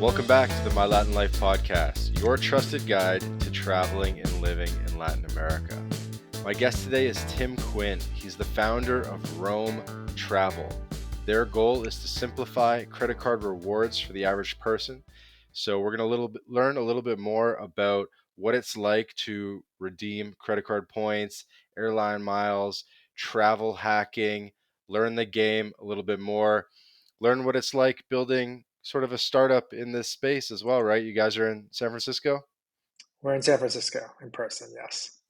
Welcome back to the My Latin Life podcast, your trusted guide to traveling and living in Latin America. My guest today is Tim Quinn. He's the founder of Roame Travel. Their goal is to simplify credit card rewards for the average person. So we're going to learn a little bit more about what it's like to redeem credit card points, airline miles, travel hacking, learn the game a little bit more, learn what it's like building sort of a startup in this space as well, right? You guys are in San Francisco? We're in San Francisco in person, yes.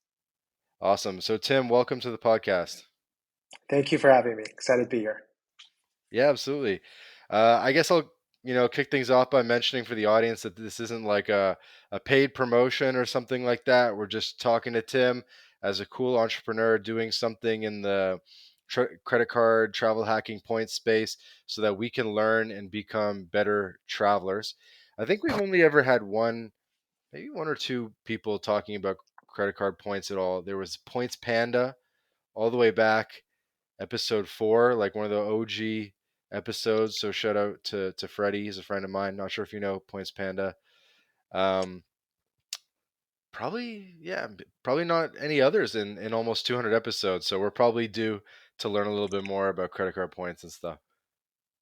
Awesome. So Tim, welcome to the podcast. Thank you for having me. Excited to be here. Yeah, absolutely. I guess I'll, kick things off by mentioning for the audience that this isn't like a paid promotion or something like that. We're just talking to Tim as a cool entrepreneur doing something in the credit card travel hacking point space so that we can learn and become better travelers. I think we've only ever had maybe one or two people talking about credit card points at all. There was Points Panda all the way back episode 4, like one of the OG episodes. So shout out to Freddie. He's a friend of mine. Not sure if you know Points Panda. Um, probably not any others in almost 200 episodes. So we're probably due to learn a little bit more about credit card points and stuff.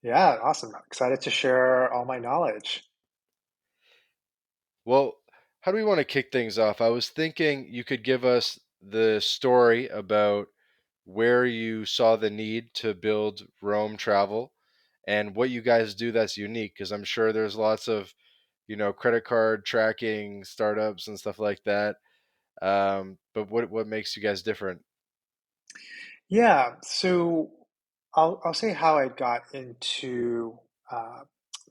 Yeah, awesome. Excited to share all my knowledge. Well, how do we want to kick things off? I was thinking you could give us the story about where you saw the need to build Roam Travel and what you guys do that's unique, because I'm sure there's lots of, credit card tracking startups and stuff like that. But what makes you guys different? Yeah, so I'll say how I got into uh,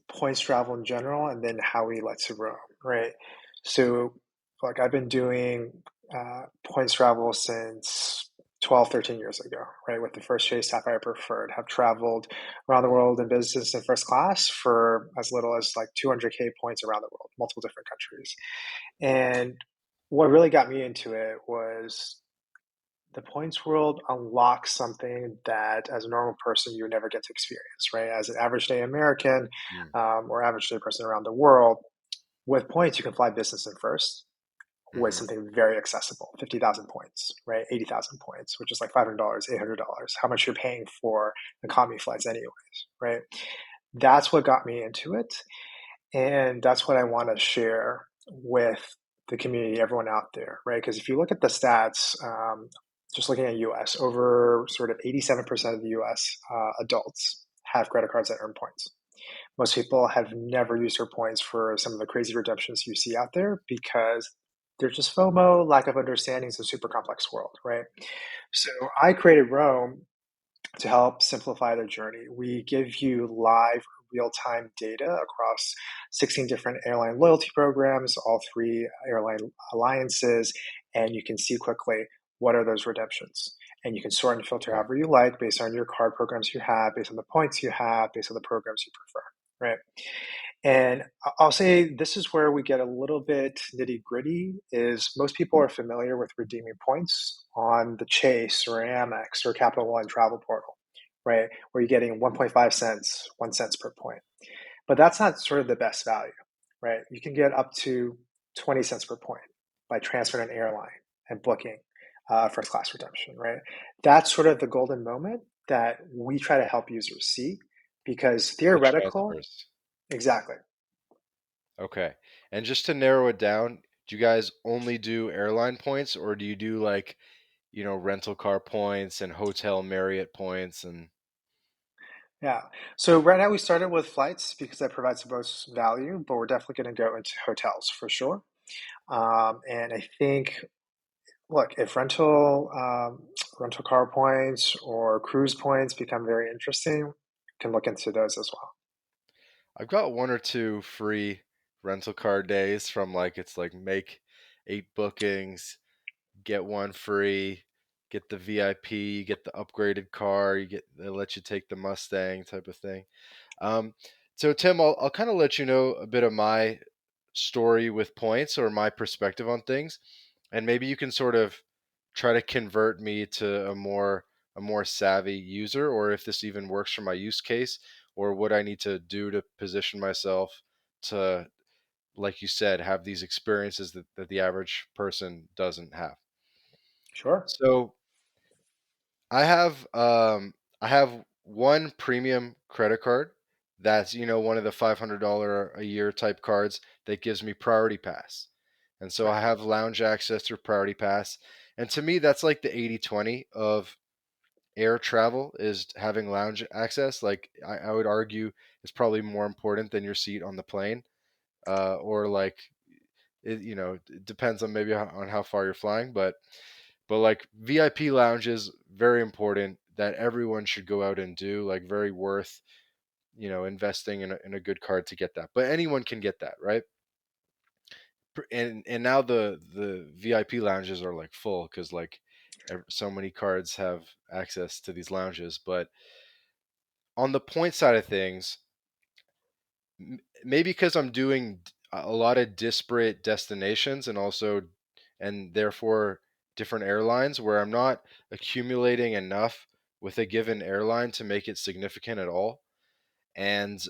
points travel in general, and then how we let to roam, right? So, like I've been doing points travel since 12, 13 years ago, right? With the first Chase Sapphire Preferred, have traveled around the world in business and first class for as little as like 200K points around the world, multiple different countries. And what really got me into it was the points world unlocks something that as a normal person you would never get to experience, right? As an average day American Mm, or average day person around the world, with points you can fly business in first with hmm. something very accessible, 50,000 points, right? 80,000 points, which is like $500, $800, how much you're paying for economy flights anyways, right? That's what got me into it. And that's what I want to share with the community, everyone out there, right? Because if you look at the stats, just looking at US, over sort of 87% of the US adults have credit cards that earn points. Most people have never used their points for some of the crazy redemptions you see out there because they're just FOMO, lack of understanding. It's a super complex world, right? So I created Rome to help simplify the journey. We give you live real-time data across 16 different airline loyalty programs, all three airline alliances, and you can see quickly what are those redemptions. And you can sort and filter Okay. however you like based on your card programs you have, based on the points you have, based on the programs you prefer, right? And I'll say this is where we get a little bit nitty gritty is most people are familiar with redeeming points on the Chase or Amex or Capital One travel portal, right? Where you're getting 1.5 cents, 1 cent per point. But that's not sort of the best value, right? You can get up to 20 cents per point by transferring an airline and booking first class redemption, right? That's sort of the golden moment that we try to help users see because The theoretical, transfers. exactly. Okay. And just to narrow it down, do you guys only do airline points or do you do like, rental car points and hotel Marriott points and Yeah. So right now we started with flights because that provides the most value, but we're definitely going to go into hotels for sure. And I think, look, if rental car points or cruise points become very interesting, we can look into those as well. I've got one or two free rental car days from like it's like make 8 bookings, get one free, get the VIP, you get the upgraded car, they let you take the Mustang type of thing. Um, so Tim, I'll kind of let you know a bit of my story with points or my perspective on things, and maybe you can sort of try to convert me to a more savvy user, or if this even works for my use case, or what I need to do to position myself to, like you said, have these experiences that the average person doesn't have. Sure. So I have one premium credit card that's, one of the $500 a year type cards that gives me priority pass. And so Right. I have lounge access through priority pass. And to me that's like the 80/20 of air travel is having lounge access. Like I would argue it's probably more important than your seat on the plane. Or like it depends on maybe on how far you're flying, but like VIP lounges, very important that everyone should go out and do. Like very worth, investing in a good card to get that. But anyone can get that, right? And now the VIP lounges are like full because like so many cards have access to these lounges. But on the point side of things, maybe because I'm doing a lot of disparate destinations and therefore different airlines where I'm not accumulating enough with a given airline to make it significant at all. And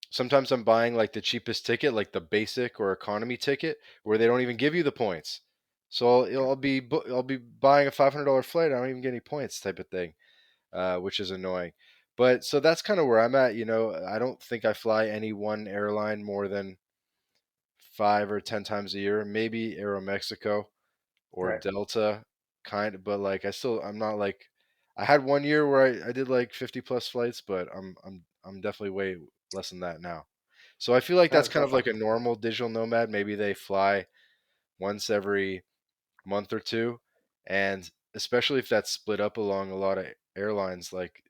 sometimes I'm buying like the cheapest ticket, like the basic or economy ticket, where they don't even give you the points. So I'll be buying a $500 flight. I don't even get any points, type of thing, which is annoying. But so that's kind of where I'm at. I don't think I fly any one airline more than 5 or 10 times a year. Maybe Aeromexico or Right. Delta, kind of. But like, I'm not like, I had one year where I did like 50 plus flights, but I'm definitely way less than that now. So I feel like that's That's kind no of like fun. a normal digital nomad. Maybe they fly once every month or two, and especially if that's split up along a lot of airlines, like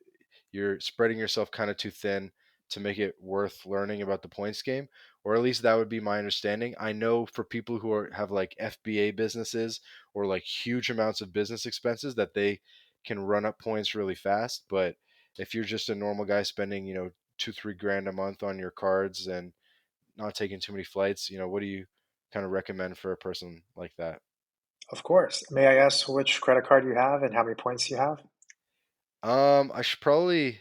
you're spreading yourself kind of too thin to make it worth learning about the points game, or at least that would be my understanding. I know for people who have like FBA businesses or like huge amounts of business expenses that they can run up points really fast, but if you're just a normal guy spending, 2 3 grand a month on your cards and not taking too many flights, what do you kind of recommend for a person like that? Of course. May I ask which credit card you have and how many points you have? I should probably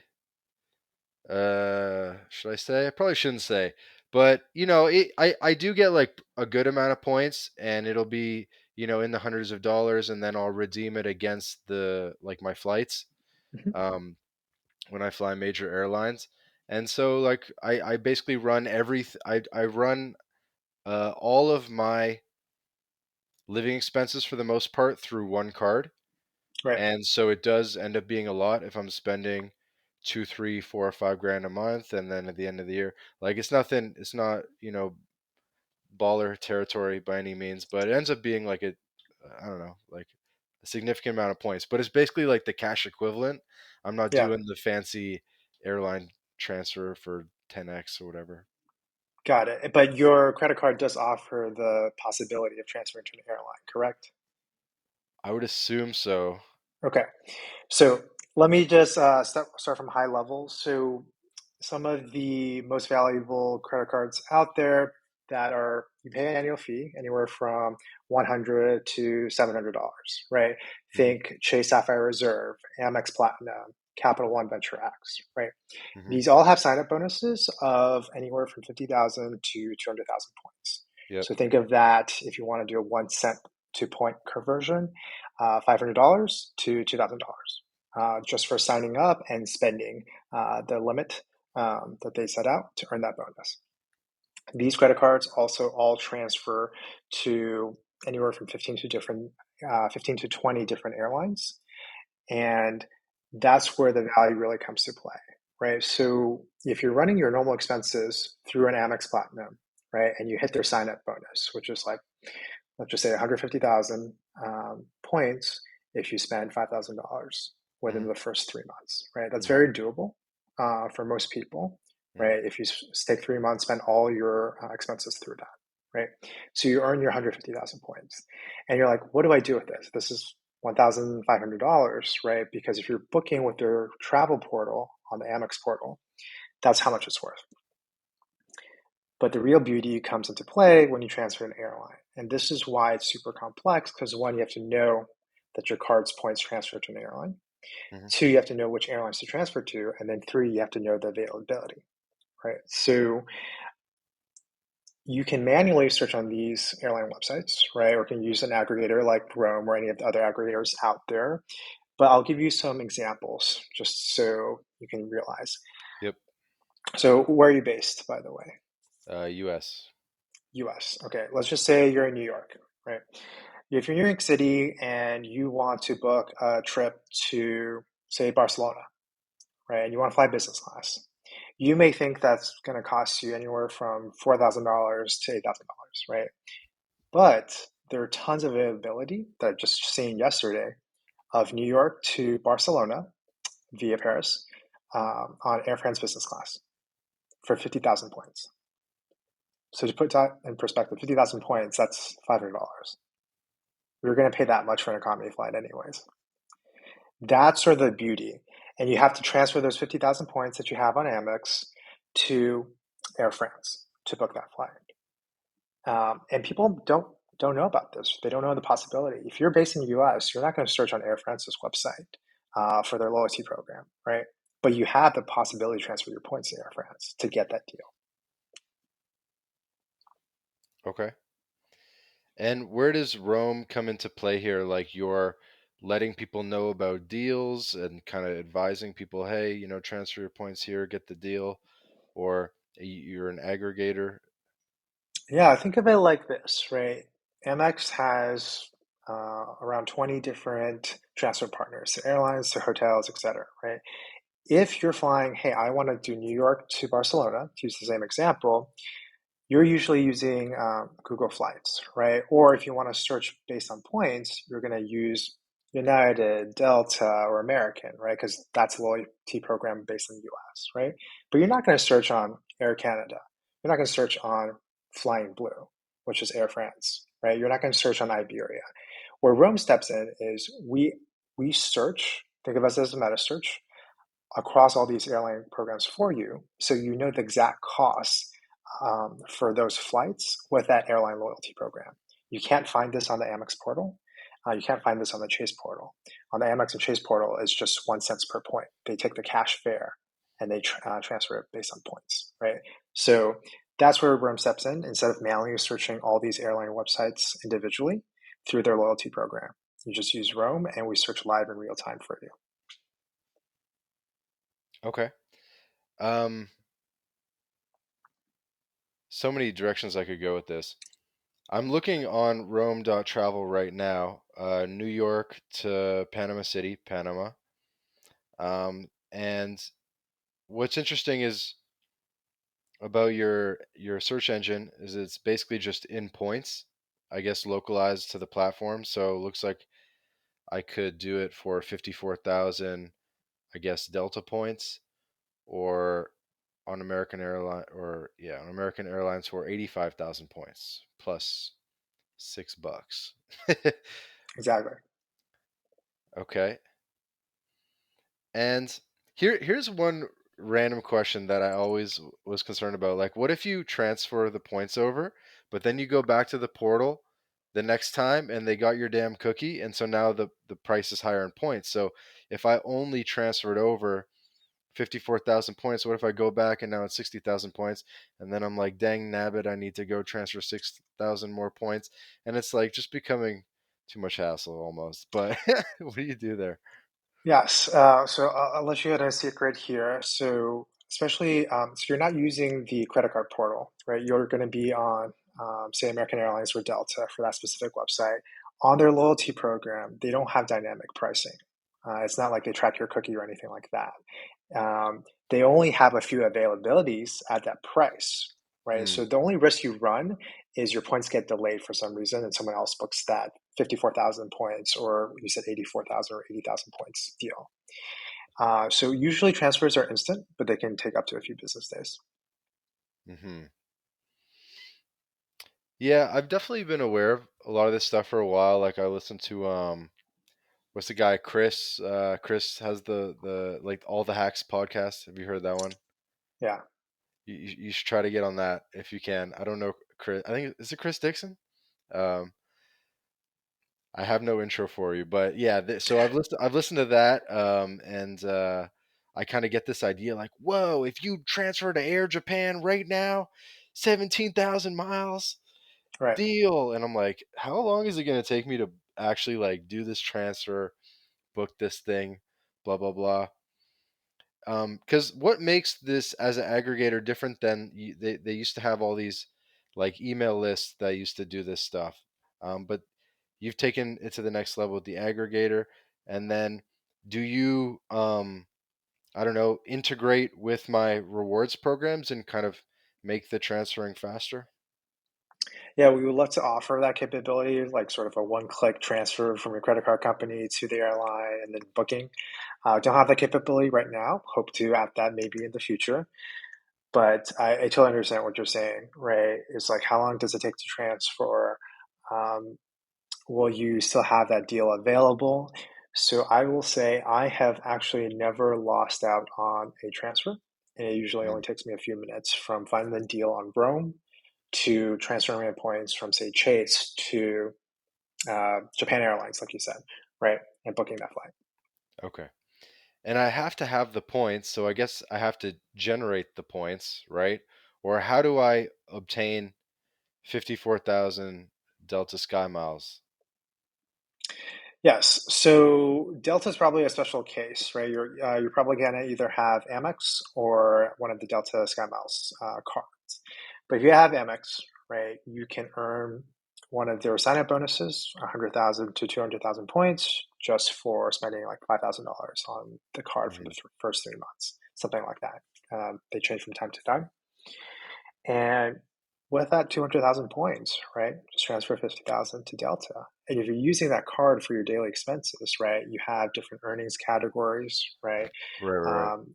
should I say? I probably shouldn't say. But, I do get like a good amount of points and it'll be, in the hundreds of dollars and then I'll redeem it against the like my flights Mhm. um when I fly major airlines. And so like I basically run I run all of my living expenses for the most part through one card. Right. And so it does end up being a lot if I'm spending 2 3 4 or 5 grand a month, and then at the end of the year, like it's not, baller territory by any means, but it ends up being like I don't know, like a significant amount of points. But it's basically like the cash equivalent. I'm not Yeah. doing the fancy airline transfer for 10x or whatever. Got it. But your credit card does offer the possibility of transferring to an airline, correct? I would assume so. Okay. So let me just start from high level. So some of the most valuable credit cards out there that are you pay an annual fee anywhere from 100 to $700, right? Hmm. Think Chase Sapphire Reserve, Amex Platinum, Capital One Venture X, right? Hmm. These all have sign-up bonuses of anywhere from 50,000 to 200,000 points. Yep. So think of that if you want to do a 1 cent to point conversion, $500 to $2,000 just for signing up and spending the limit that they set out to earn that bonus. These credit cards also all transfer to anywhere from 15 to 20 different airlines, and that's where the value really comes to play, right? So if you're running your normal expenses through an Amex Platinum, right, and you hit their sign up bonus, which is like, let's just say 150,000 points if you spend $5,000 within Hmm. the first 3 months, right? That's Hmm. very doable for most people, Hmm. right? If you take 3 months, spend all your expenses through that, right? So you earn your 150,000 points. And you're like, what do I do with this? This is $1,500, right? Because if you're booking with their travel portal on the Amex portal, that's how much it's worth. But the real beauty comes into play when you transfer an airline. And this is why it's super complex because one, you have to know that your card's points transfer to an airline. Hmm. Two, you have to know which airlines to transfer to. And then three, you have to know the availability, right? So you can manually search on these airline websites, right? Or can use an aggregator like Roam or any of the other aggregators out there. But I'll give you some examples just so you can realize. Yep. So, where are you based, by the way? US. US. Okay, let's just say you're in New York, right? If you're in New York City and you want to book a trip to, say, Barcelona, right, and you want to fly business class, you may think that's going to cost you anywhere from $4,000 to $8,000, right? But there are tons of availability that I've just seen yesterday of New York to Barcelona via Paris on Air France business class for 50,000 points. So to put that in perspective, 50,000 points, that's $500. You're going to pay that much for an economy flight anyways. That's sort of the beauty. And you have to transfer those 50,000 points that you have on Amex to Air France to book that flight. And people don't know about this. They don't know the possibility. If you're based in the US, you're not going to search on Air France's website for their loyalty program, right? But you have the possibility to transfer your points to Air France to get that deal. Okay. And where does Rome come into play here? Like you're letting people know about deals and kind of advising people, hey, transfer your points here, get the deal, or you're an aggregator. Yeah, think of it like this, right? Amex has around 20 different transfer partners, to airlines, to hotels, etc., right? If you're flying, hey, I want to do New York to Barcelona, to use the same example, you're usually using Google Flights, right? Or if you want to search based on points, you're going to use United, Delta, or American, right? Because that's a loyalty program based in the US, right? But you're not going to search on Air Canada. You're not going to search on Flying Blue, which is Air France, right? You're not going to search on Iberia. Where Rome steps in is we search, think of us as a meta search, across all these airline programs for you, so you know the exact costs for those flights with that airline loyalty program. You can't find this on the Amex portal. You can't find this on the Chase portal. On the Amex and Chase portal, it's just 1 cent per point. They take the cash fare and they transfer it based on points, right? So that's where Roam steps in. Instead of manually searching all these airline websites individually through their loyalty program, you just use Roam and we search live in real time for you. Okay. Um, so many directions I could go with this. I'm looking on Rome.travel right now, New York to Panama City, Panama. And what's interesting is about your search engine is it's basically just in points, I guess localized to the platform. So it looks like I could do it for 54,000, I guess Delta points, or on American Airline, or yeah, on American Airlines for 85,000 points plus $6. Exactly. Okay. And here's one random question that I always was concerned about. Like, what if you transfer the points over, but then you go back to the portal the next time and they got your damn cookie, and so now the price is higher in points. So if I only transferred over 54,000 points, what if I go back and now it's 60,000 points, and then I'm like, dang nabbit, I need to go transfer 6,000 more points, and it's like just becoming too much hassle almost. But what do you do there? Yes. So I'll let you in a secret here. So especially, so you're not using the credit card portal, right? You're going to be on, say, American Airlines or Delta for that specific website. On their loyalty program, they don't have dynamic pricing. It's not like they track your cookie or anything like that. They only have a few availabilities at that price, right? Mm, So the only risk you run is your points get delayed for some reason and someone else books that 54,000 points, or you said 84,000 or 80,000 points deal. So usually transfers are instant, but they can take up to a few business days. hmm Yeah, I've definitely been aware of a lot of this stuff for a while. Like I listened to what's the guy Chris? Chris has the like all the hacks podcast. Have you heard that one? Yeah. You should try to get on that if you can. I don't know Chris. I think is it Chris Dixon? Um, I have no intro for you, but yeah. So I've listened to that, and I kind of get this idea like, whoa, if you transfer to Air Japan right now, 17,000 miles Right. deal. And I'm like, how long is it going to take me to actually like do this transfer, book this thing, blah, blah, blah. Because what makes this as an aggregator different than they used to have all these like email lists that used to do this stuff. But you've taken it to the next level with the aggregator. And then do you, I don't know, integrate with my rewards programs and kind of make the transferring faster? Yeah, we would love to offer that capability, like sort of a one-click transfer from your credit card company to the airline and then booking. Don't have that capability right now. Hope to add that maybe in the future. But I totally understand what you're saying, right? It's like, how long does it take to transfer? Um, will you still have that deal available? So I will say I have actually never lost out on a transfer. And it usually only Mm, takes me a few minutes from finding the deal on Roam to transferring my points from, say, Chase to Japan Airlines, like you said, right? And booking that flight. okay. And I have to have the points, so I guess I have to generate the points, right? Or how do I obtain 54,000 Delta Sky Miles? Yes. So Delta is probably a special case, right? You're probably gonna either have Amex or one of the Delta SkyMiles cards. But if you have Amex, right, you can earn one of their sign-up bonuses, 100,000 to 200,000 points, just for spending like $5,000 on the card for the Hmm. first 3 months, something like that. They change from time to time. And with that 200,000 points, right, just transfer 50,000 to Delta. And if you're using that card for your daily expenses, right, you have different earnings categories, right? Right, right, right. Um,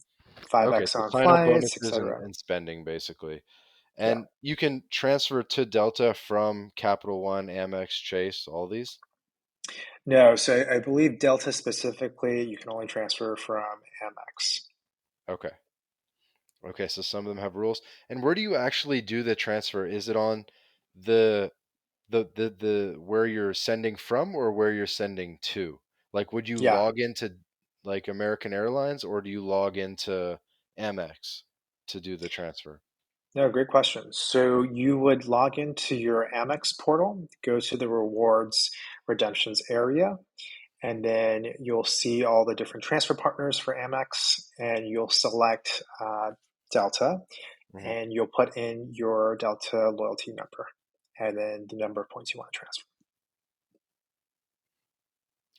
Okay, 5x so on sign up flights, bonuses etc. and spending basically. Yeah. And you can transfer to Delta from Capital One, Amex, Chase, all these? No, so I believe Delta specifically, you can only transfer from Amex. Okay. Okay, so some of them have rules. And where do you actually do the transfer? Is it on the the where you're sending from or where you're sending to? Like would you Yeah. log into like American Airlines or do you log into Amex to do the transfer? No, great question. So you would log into your Amex portal, go to the rewards redemptions area, and then you'll see all the different transfer partners for Amex, and you'll select Delta, Hmm. and you'll put in your Delta loyalty number, and then the number of points you want to transfer.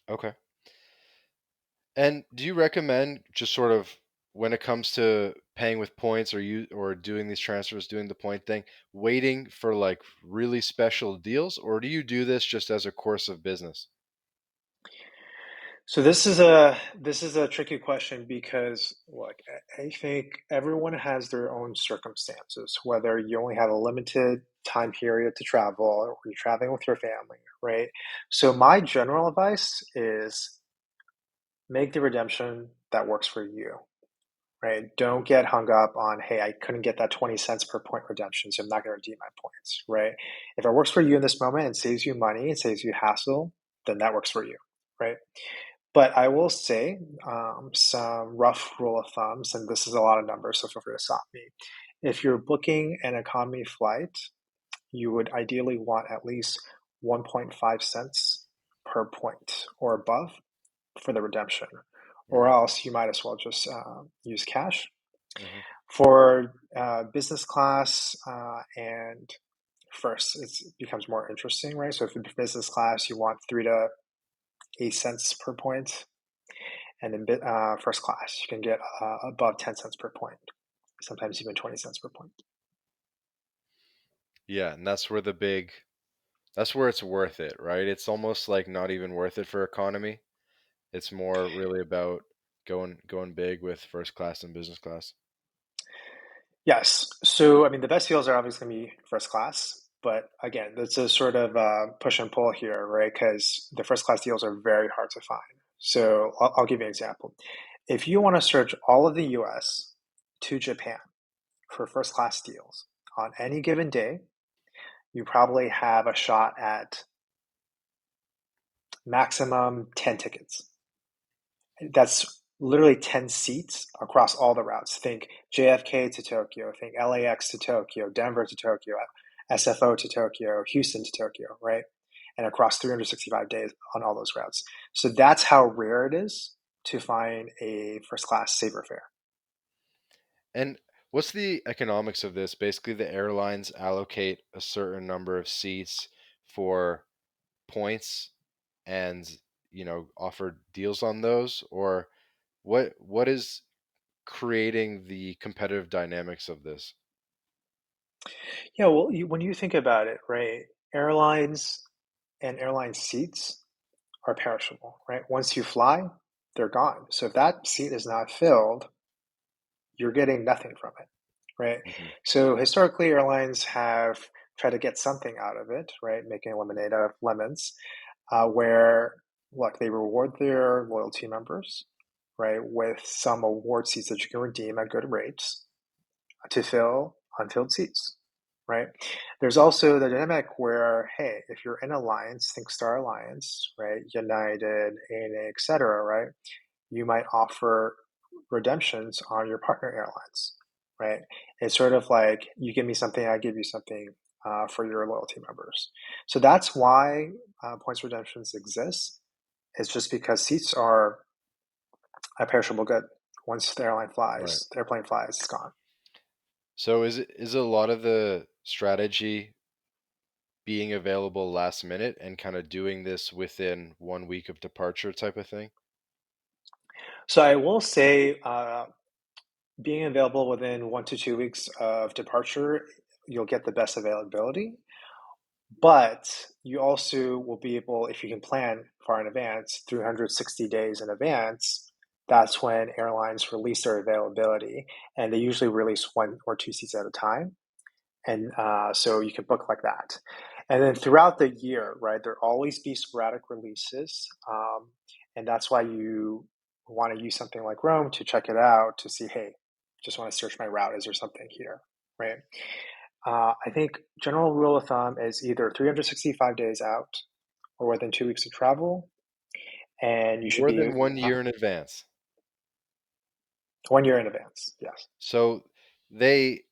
Okay. And do you recommend just sort of when it comes to paying with points or you or doing these transfers, doing the point thing, waiting for like really special deals, or do you do this just as a course of business? So this is a tricky question because look, I think everyone has their own circumstances, whether you only have a limited time period to travel or you're traveling with your family, right? So my general advice is make the redemption that works for you, right? Don't get hung up on, hey, I couldn't get that 20 cents per point redemption, so I'm not going to redeem my points, right? If it works for you in this moment and saves you money, it saves you hassle, then that works for you, right? But I will say some rough rule of thumbs, and this is a lot of numbers, so feel free to stop me. If you're booking an economy flight, you would ideally want at least 1.5 cents per point or above for the redemption, or Hmm. else you might as well just use cash. Hmm. For business class and first, it becomes more interesting, right? So if in business class, you want 3 to 8 cents per point, and then first class, you can get above 10 cents per point, sometimes even 20 cents per point. Yeah, and that's where it's worth it, right? It's almost like not even worth it for economy. It's more really about going big with first class and business class. Yes. So, I mean, the best deals are obviously going to be first class. But again, that's a sort of push and pull here, right? Because the first class deals are very hard to find. So, I'll give you an example. If you want to search all of the US to Japan for first class deals on any given day, you probably have a shot at maximum 10 tickets. That's literally 10 seats across all the routes. Think JFK to Tokyo, think LAX to Tokyo, Denver to Tokyo, SFO to Tokyo, Houston to Tokyo, right? And across 365 days on all those routes. So that's how rare it is to find a first class saver fare. And what's the economics of this? Basically, the airlines allocate a certain number of seats for points and offer deals on those, or what is creating the competitive dynamics of this? Yeah, well, when you think about it, right, airlines and airline seats are perishable, right? Once you fly, they're gone. So if that seat is not filled, you're getting nothing from it, right? Hmm. So historically, airlines have tried to get something out of it, right? Making lemonade out of lemons, where look, they reward their loyalty members, right, with some award seats that you can redeem at good rates to fill unfilled seats, right? There's also the dynamic where, hey, if you're in Alliance, think Star Alliance, right, United, ANA, et cetera, right, you might offer redemptions on your partner airlines, right? It's sort of like you give me something, I give you something for your loyalty members. So that's why points redemptions exist. It's just because seats are a perishable good. Once Right. the airplane flies, it's gone. So is a lot of the strategy being available last minute and kind of doing this within 1 week of departure type of thing? So I will say, being available within 1 to 2 weeks of departure, you'll get the best availability. But you also will be able, if you can plan far in advance, 360 days in advance, that's when airlines release their availability. And they usually release one or two seats at a time. And so you can book like that. And then throughout the year, right, there always be sporadic releases. And that's why you want to use something like Roam to check it out to see, hey, just want to search my route. Is there something here, right? I think general rule of thumb is either 365 days out or within 2 weeks of travel, and you should More be than 1 year in advance. 1 year in advance. Yes, So they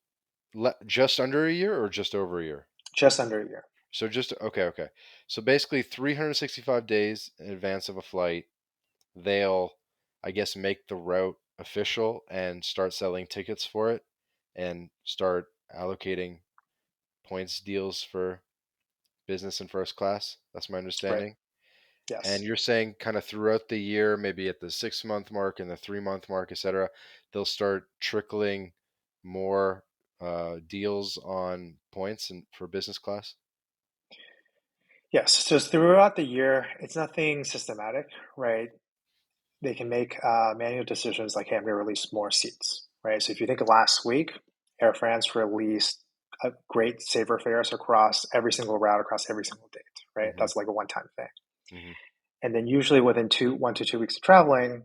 just under a year or just over a year? just under a year. So just okay, okay. So basically 365 days in advance of a flight, they'll I guess make the route official and start selling tickets for it and start allocating points deals for business and first class. That's my Right. understanding. And Yes. you're saying kind of throughout the year, maybe at the 6 month mark and the 3 month mark, etc., they'll start trickling more deals on points and for business class. Yes. So throughout the year, it's nothing systematic, right? They can make manual decisions like, hey, I'm going to release more seats, right? So if you think of last week, Air France released a great saver fares across every single route, across every single date, right? Hmm. That's like a one-time thing. Hmm. And then usually within 1 to 2 weeks of traveling,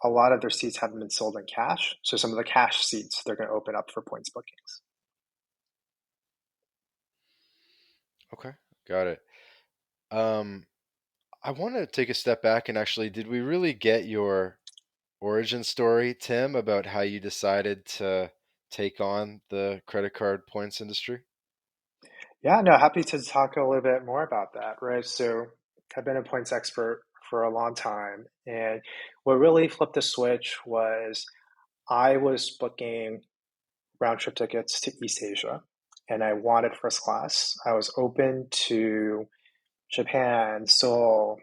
a lot of their seats haven't been sold in cash. So some of the cash seats they're going to open up for points bookings. Okay, got it. Um, I want to take a step back and actually, did we really get your origin story, Tim, about how you decided to take on the credit card points industry? Yeah, no, happy to talk a little bit more about that, right? So I've been a points expert for a long time. And what really flipped the switch was I was booking round trip tickets to East Asia and I wanted first class. I was open to Japan, Seoul,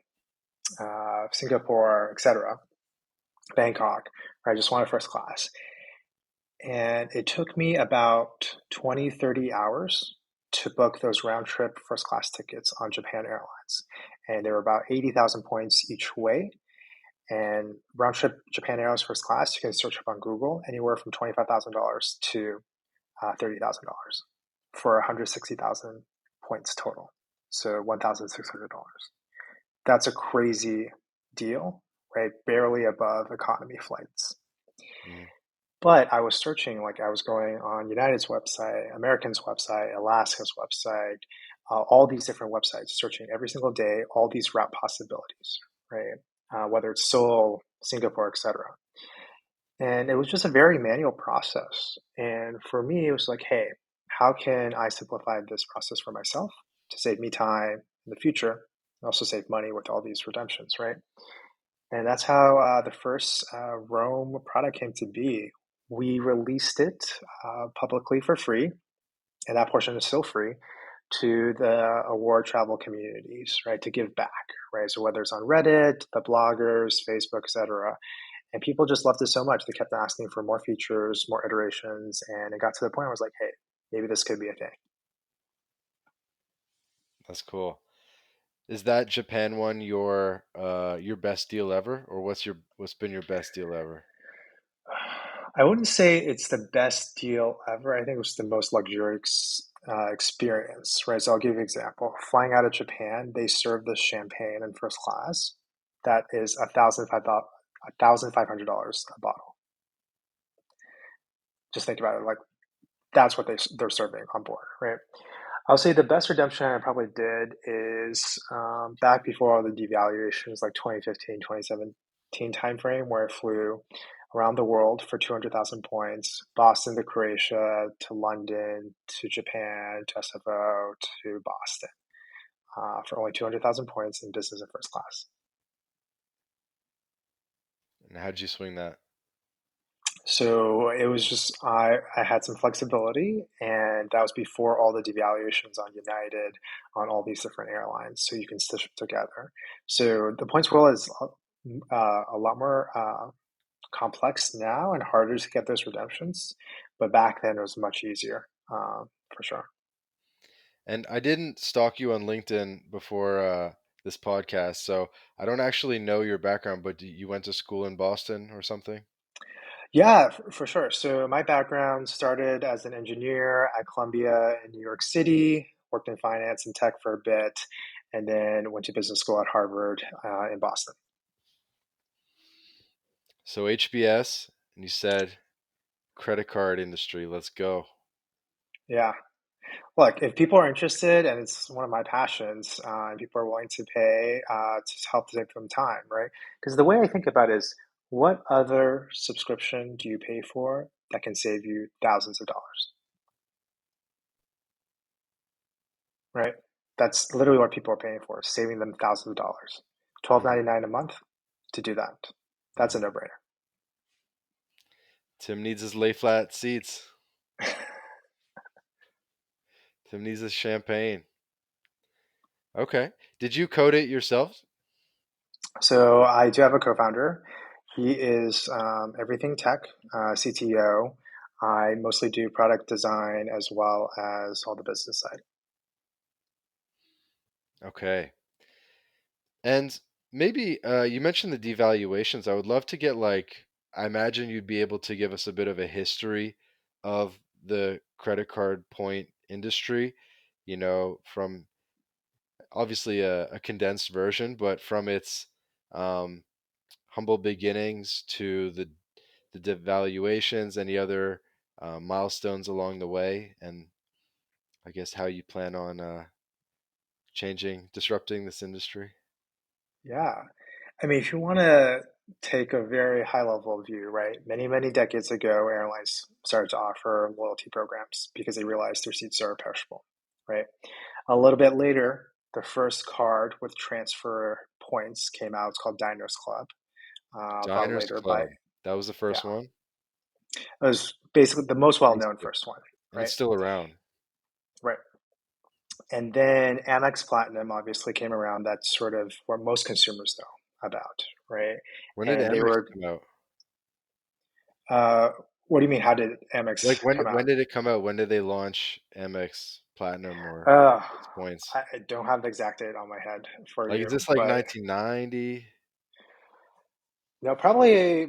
Singapore, etc., Bangkok. I just wanted first class. And it took me about 20, 30 hours to book those round trip first class tickets on Japan Airlines. And there were about 80,000 points each way. And round trip Japan Airlines first class, you can search up on Google anywhere from $25,000 to $30,000 for 160,000 points total. So $1,600. That's a crazy deal, right? Barely above economy flights. Mm, But I was searching, like I was going on United's website, American's website, Alaska's website, all these different websites, searching every single day, all these route possibilities, right? Whether it's Seoul, Singapore, etc. And it was just a very manual process. And for me, it was like, hey, how can I simplify this process for myself to save me time in the future and also save money with all these redemptions, right? And that's how the first Roam product came to be. We released it publicly for free, and that portion is still free to the award travel communities, right, to give back, right? So whether it's on Reddit, the bloggers, Facebook, etc., and people just loved it so much they kept asking for more features, more iterations, and it got to the point where I was like, hey, maybe this could be a thing. That's cool. Is that Japan one your best deal ever, or what's been your best deal ever? I wouldn't say it's the best deal ever. I think it was the most luxurious experience, right? So I'll give you an example. Flying out of Japan, they serve this champagne in first class. That is $1,500 a bottle. Just think about it. Like that's what they're serving on board, right? I'll say the best redemption I probably did is back before all the devaluations, like 2015, 2017 timeframe, where I flew around the world for 200,000 points, Boston to Croatia, to London, to Japan, to SFO, to Boston, for only 200,000 points in business and first class. And how'd you swing that? So it was just I had some flexibility, and that was before all the devaluations on United, on all these different airlines. So you can stitch it together. So the points roll is a lot more complex now and harder to get those redemptions, but back then it was much easier, for sure. And I didn't stalk you on LinkedIn before this podcast, so I don't actually know your background, but you went to school in Boston or something? Yeah, for sure. So my background started as an engineer at Columbia in New York City, worked in finance and tech for a bit, and then went to business school at Harvard in Boston. So HBS, and you said credit card industry, let's go. Yeah. Look, if people are interested and it's one of my passions, and people are willing to pay to help save them time, right? Because the way I think about it is, what other subscription do you pay for that can save you thousands of dollars, right? That's literally what people are paying for, saving them thousands of dollars. Mhm. $12.99 a month to do that. That's a Mhm. no-brainer. Tim needs his lay flat seats. Tim needs his champagne. Okay. Did you code it yourself? So I do have a co-founder. He is everything tech, CTO. I mostly do product design as well as all the business side. Okay. And maybe you mentioned the devaluations. I would love to get like, I imagine you'd be able to give us a bit of a history of the credit card point industry, from obviously a condensed version, but from its um, humble beginnings to the devaluations, any other milestones along the way, and I guess how you plan on disrupting this industry. Yeah. I mean, if you want to take a very high level view, right? Many, many decades ago, airlines started to offer loyalty programs because they realized their seats are perishable, right? A little bit later, the first card with transfer points came out. It's called Diners Club, bought Diners later by, Club. That was the yeah, first one. it was basically the most Me well-known too. first one, And it's right? still around. Right. And then Amex Platinum obviously came around. That's sort of what most consumers know about, right? When did And they Amex were, come out? uh, what do you mean? How did Amex Like when come when out? did it come out? When did they launch Amex Platinum or Uh, Amex Points? I don't have the exact date on my head for Like is you, this like but 1990? no, probably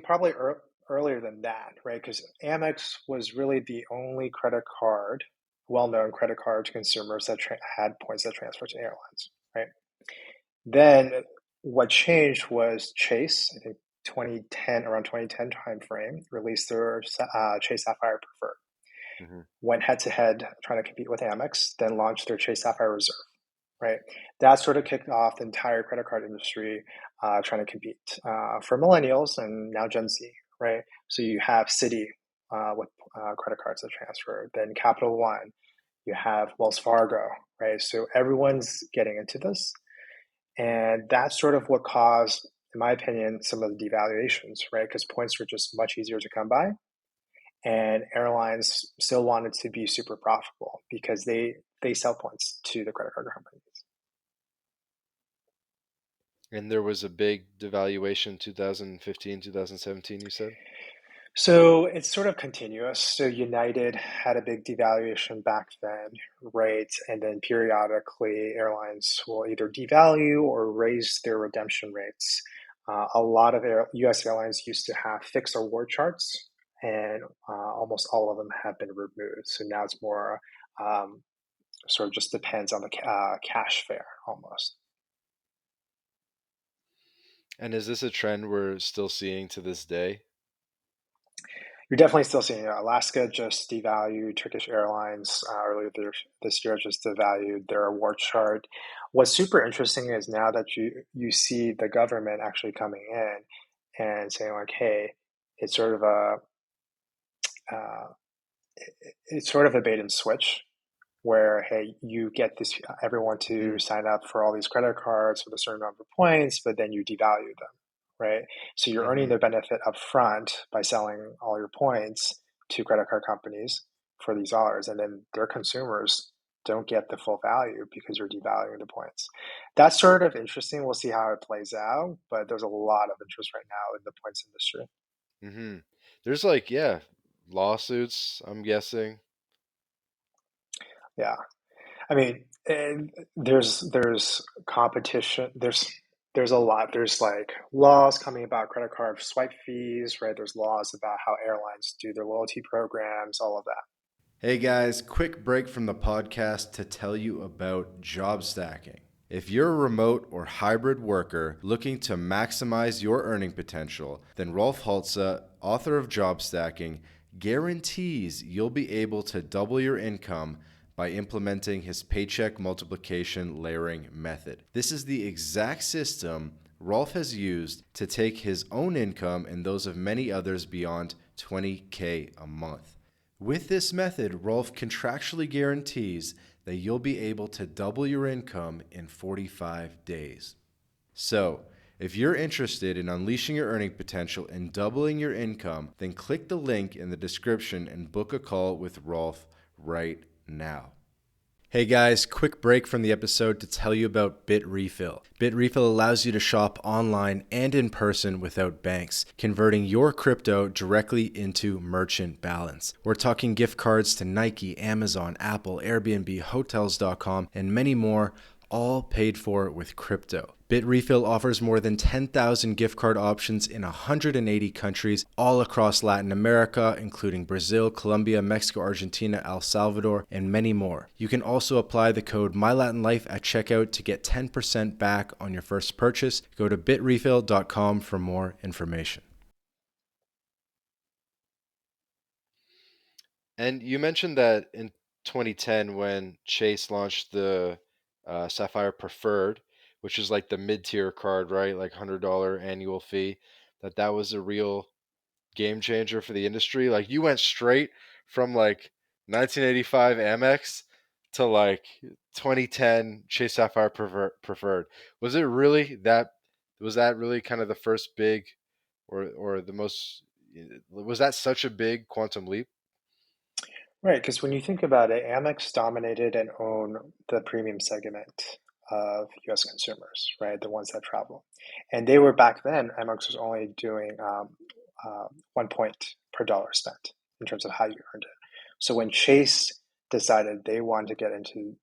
earlier than that, right? Because Amex was really the only credit card, well-known credit card to consumers that had points that transfer to airlines, right? Then what changed was Chase, I think 2010, around 2010 timeframe, released their Chase Sapphire Preferred. Hmm. Went head to head trying to compete with Amex, then launched their Chase Sapphire Reserve, right? That sort of kicked off the entire credit card industry trying to compete for millennials and now Gen Z, right? So you have Citi with credit cards that transfer, then Capital One, you have Wells Fargo, right? So everyone's getting into this. And that's sort of what caused, in my opinion, some of the devaluations, right? Because points were just much easier to come by. And airlines still wanted to be super profitable because they sell points to the credit card companies. And there was a big devaluation 2015, 2017, you said? So it's sort of continuous. So United had a big devaluation back then, right? And then periodically, airlines will either devalue or raise their redemption rates. A lot of US airlines used to have fixed award charts, and almost all of them have been removed. So now it's more um, sort of just depends on the cash fare almost. And is this a trend we're still seeing to this day? You're definitely still seeing it. Alaska just devalued. Turkish Airlines earlier this year just devalued their award chart. What's super interesting is now that you see the government actually coming in and saying like, hey, it's sort of a uh, it's sort of a bait and switch where hey, you get this everyone to Mm, sign up for all these credit cards with a certain number of points, but then you devalue them, right? So you're earning hmm the benefit up front by selling all your points to credit card companies for these dollars, and then their consumers don't get the full value because you're devaluing the points. That's sort of interesting. We'll see how it plays out, but there's a lot of interest right now in the points industry. hmm There's like, yeah, lawsuits, I'm guessing. Yeah. I mean, and there's competition. There's a lot. There's like laws coming about credit card swipe fees, right? There's laws about how airlines do their loyalty programs, all of that. Hey guys, quick break from the podcast to tell you about job stacking. If you're a remote or hybrid worker looking to maximize your earning potential, then Rolf Haltza, author of Job Stacking, guarantees you'll be able to double your income by implementing his paycheck multiplication layering method. This is the exact system Rolf has used to take his own income and those of many others beyond 20K a month. With this method, Rolf contractually guarantees that you'll be able to double your income in 45 days. So, if you're interested in unleashing your earning potential and doubling your income, then click the link in the description and book a call with Rolf right now. Hey guys, quick break from the episode to tell you about BitRefill. BitRefill allows you to shop online and in person without banks, converting your crypto directly into merchant balance. We're talking gift cards to Nike, Amazon, Apple, Airbnb, Hotels.com, and many more, all paid for with crypto. BitRefill offers more than 10,000 gift card options in 180 countries all across Latin America, including Brazil, Colombia, Mexico, Argentina, El Salvador, and many more. You can also apply the code MyLatinLife at checkout to get 10% back on your first purchase. Go to bitrefill.com for more information. And you mentioned that in 2010, when Chase launched the Sapphire Preferred, which is like the mid-tier card, right? Like $100 annual fee, that was a real game changer for the industry. Like you went straight from like 1985 Amex to like 2010 Chase Sapphire Preferred. Was it really that? Was that really kind of the first big, or the most? Was that such a big quantum leap? Right, because when you think about it, Amex dominated and owned the premium segment of US consumers, right? The ones that travel. And they were back then, Amex was only doing 1 point per dollar spent in terms of how you earned it. So when Chase decided they wanted to get into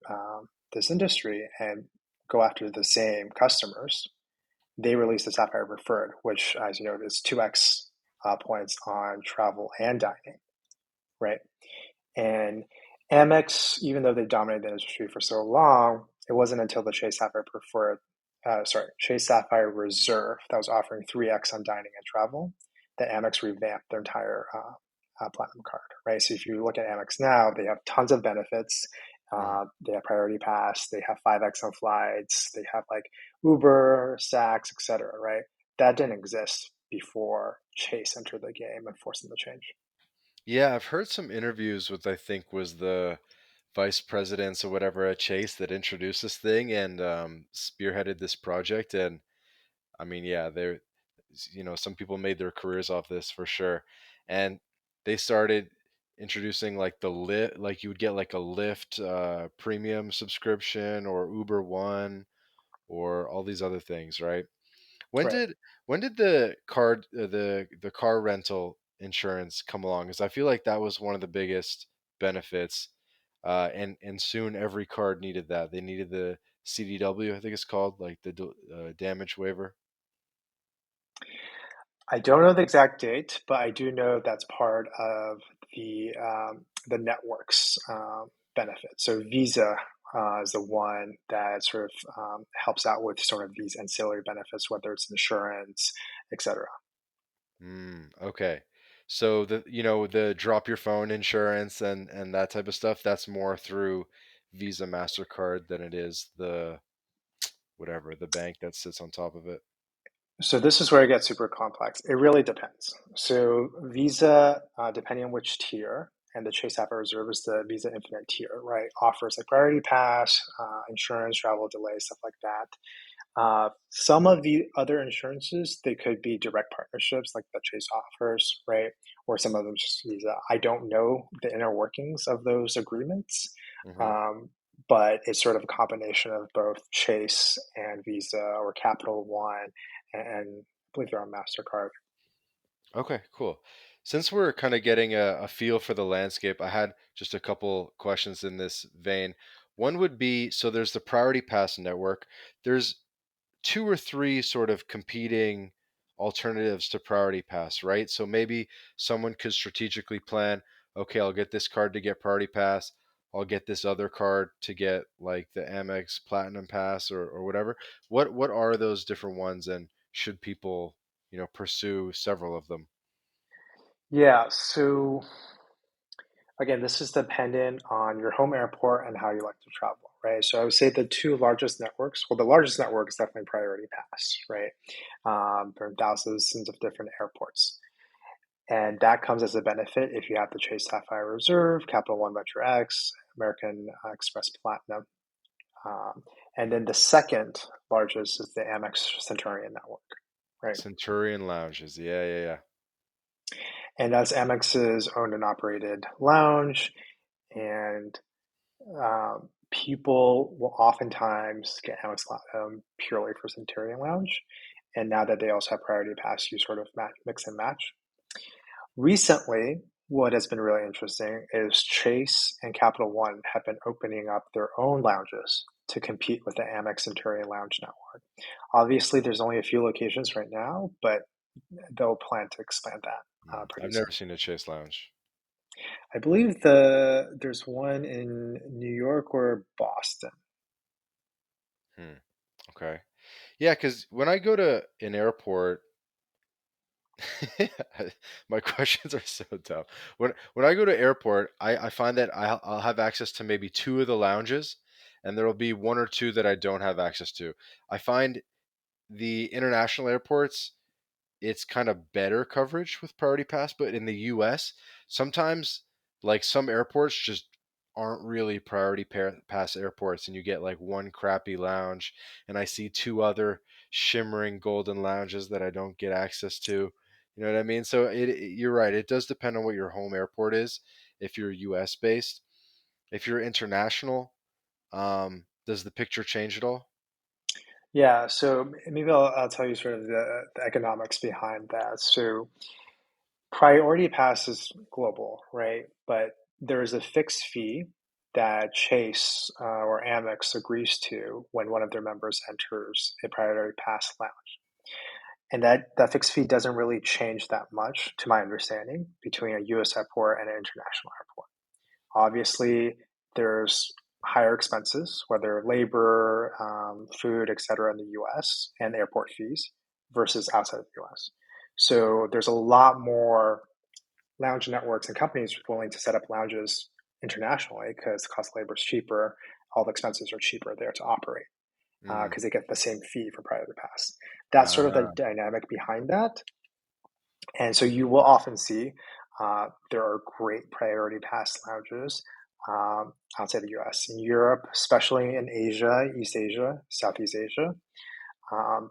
this industry and go after the same customers, they released the Sapphire Preferred, which, as you know, is 2x points on travel and dining, right? And Amex, even though they dominated the industry for so long, it wasn't until the Chase Sapphire Chase Sapphire Reserve that was offering 3x on dining and travel that Amex revamped their entire platinum card, right? So if you look at Amex now, they have tons of benefits. Mhm. They have priority pass, they have 5x on flights, they have like Uber, Saks, etc., right? That didn't exist before Chase entered the game and forced them to change. Yeah, I've heard some interviews with I think was the vice presidents or whatever at Chase that introduced this thing and spearheaded this project. And I mean, yeah, some people made their careers off this for sure. And they started introducing like the lit, like you would get like a Lyft premium subscription or Uber One or all these other things, right? When Right. did the car rental insurance come along? Because I feel like that was one of the biggest benefits, and soon every card needed that. They needed the CDW, I think it's called, like the damage waiver. I don't know the exact date, but I do know that's part of the network's benefit. So Visa is the one that sort of helps out with sort of these ancillary benefits, whether it's insurance, etc. Okay. So the drop your phone insurance and that type of stuff, that's more through Visa Mastercard than it is the whatever the bank that sits on top of it. So this is where it gets super complex. It really depends. So Visa, depending on which tier, and the Chase Sapphire Reserve is the Visa Infinite tier, right? Offers like priority pass, insurance, travel delay, stuff like that. Some of the other insurances, they could be direct partnerships like that Chase offers, right? Or some of them just Visa. I don't know the inner workings of those agreements, Hmm. um, but it's sort of a combination of both Chase and Visa or Capital One, and I believe they're on MasterCard. Okay, cool. Since we're kind of getting a feel for the landscape, I had just a couple questions in this vein. One would be, so there's the Priority Pass network. There's two or three sort of competing alternatives to Priority Pass, right? So maybe someone could strategically plan, okay, I'll get this card to get Priority Pass. I'll get this other card to get like the Amex Platinum Pass or whatever. What are those different ones and should people, pursue several of them? Yeah, so again, this is dependent on your home airport and how you like to travel, right? So I would say the two largest networks, well, the largest network is definitely Priority Pass, right? There are thousands of different airports. And that comes as a benefit if you have the Chase Sapphire Reserve, Capital One Metro X, American Express Platinum. Um, and then the second largest is the Amex Centurion network, right? Centurion lounges. Yeah, yeah, yeah. And that's Amex's owned and operated lounge. And people will oftentimes get Amex purely for Centurion Lounge. And now that they also have Priority Pass, you sort of mix and match. Recently, what has been really interesting is Chase and Capital One have been opening up their own lounges to compete with the Amex Centurion Lounge network. Obviously, there's only a few locations right now, but they'll plan to expand that pretty I've never soon. seen a Chase lounge. I believe there's one in New York or Boston. Hmm. Okay. Yeah, because when I go to an airport, my questions are so dumb. When I go to airport, I find that I'll have access to maybe two of the lounges, and there will be one or two that I don't have access to. I find the international airports it's kind of better coverage with Priority Pass, but in the US, sometimes like some airports just aren't really Pass airports, and you get like one crappy lounge, and I see two other shimmering golden lounges that I don't get access to. You know what I mean? So you're right. It does depend on what your home airport is. If you're US based, if you're international, does the picture change at all? Yeah, so maybe I'll tell you sort of the economics behind that. So Priority Pass is global, right? But there is a fixed fee that Chase or Amex agrees to when one of their members enters a Priority Pass lounge. And that fixed fee doesn't really change that much, to my understanding, between a US airport and an international airport. Obviously, there's higher expenses, whether labor, food, et cetera, in the US and airport fees versus outside of the US. So there's a lot more lounge networks and companies willing to set up lounges internationally because the cost of labor is cheaper. All the expenses are cheaper there to operate Mm. because they get the same fee for Priority Pass. That's sort of the Ah, dynamic behind that. And so you will often see there are great priority pass lounges outside the US. In Europe, especially in Asia, East Asia, Southeast Asia,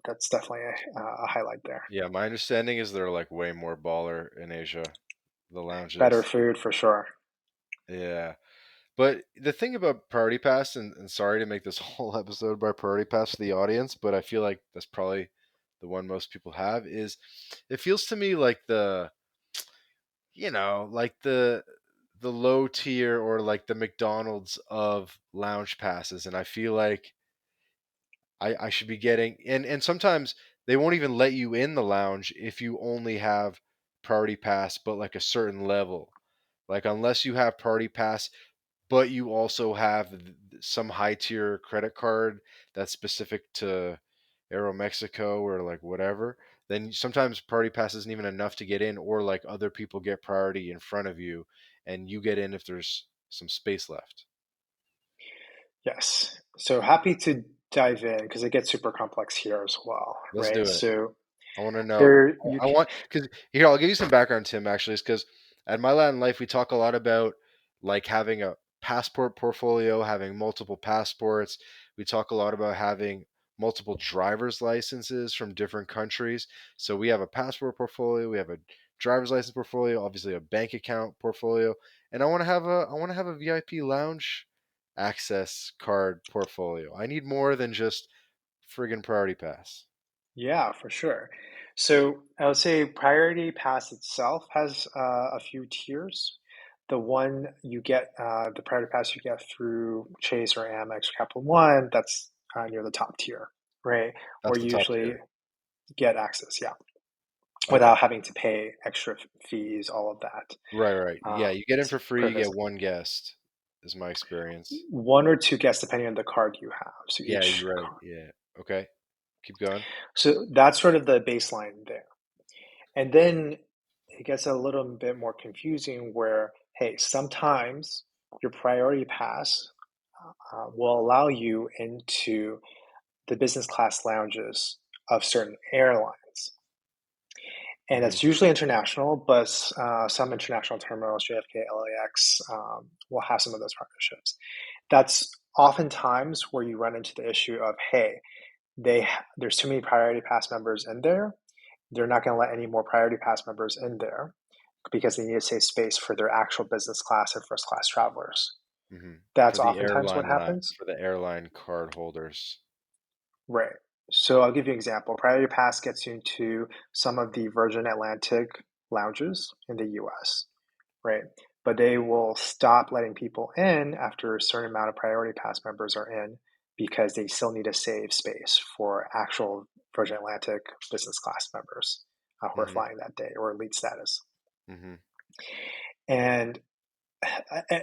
that's definitely a highlight there. Yeah, my understanding is they're like way more baller in Asia, the Better lounges. food for sure. Yeah. But the thing about Priority Pass, and sorry to make this whole episode by Priority Pass for the audience, but I feel like that's probably the one most people have, is it feels to me like like the low tier or like the McDonald's of lounge passes. And I feel like I should be getting, and sometimes they won't even let you in the lounge if you only have Priority Pass, but like a certain level. Like unless you have Priority Pass, but you also have some high tier credit card that's specific to Aeromexico or like whatever, then sometimes Priority Pass isn't even enough to get in, or like other people get priority in front of you and you get in if there's some space left. Yes. So happy to dive in because it gets super complex here as well, Let's right? do it. So I want to know. there you I can, want because here I'll give you some background, Tim. Actually, is because at My Latin Life we talk a lot about like having a passport portfolio, having multiple passports. We talk a lot about having multiple driver's licenses from different countries. So we have a passport portfolio, we have a driver's license portfolio, obviously a bank account portfolio, and I want to have a VIP lounge access card portfolio. I need more than just friggin' priority pass. yeah, for sure. So I would say Priority Pass itself has a few tiers. The one you get, the Priority Pass you get through Chase or Amex or Capital One, that's near the top tier, right? Where That's the you top usually tier. get access, yeah, Okay. without having to pay extra fees, all of that. Right, right. Yeah, you get in It's for free, per you get visit. one guest, is my experience. One or two guests, depending on the card you have. So Yeah, each, you're right. Yeah. Okay. Keep going. so that's sort of the baseline there. And then it gets a little bit more confusing where, hey, sometimes your priority pass will allow you into the business class lounges of certain airlines. And Hmm. it's usually international, but some international terminals, JFK, LAX, will have some of those partnerships. That's oftentimes where you run into the issue of, hey, there's too many priority pass members in there. They're not going to let any more priority pass members in there because they need to save space for their actual business class and first class travelers. Hmm. That's oftentimes what happens. For the airline card holders. Right. So I'll give you an example. Priority Pass gets you into some of the Virgin Atlantic lounges in the US, right? But they will stop letting people in after a certain amount of Priority Pass members are in because they still need to save space for actual Virgin Atlantic business class members who are Hmm. flying that day or elite status. Hmm. And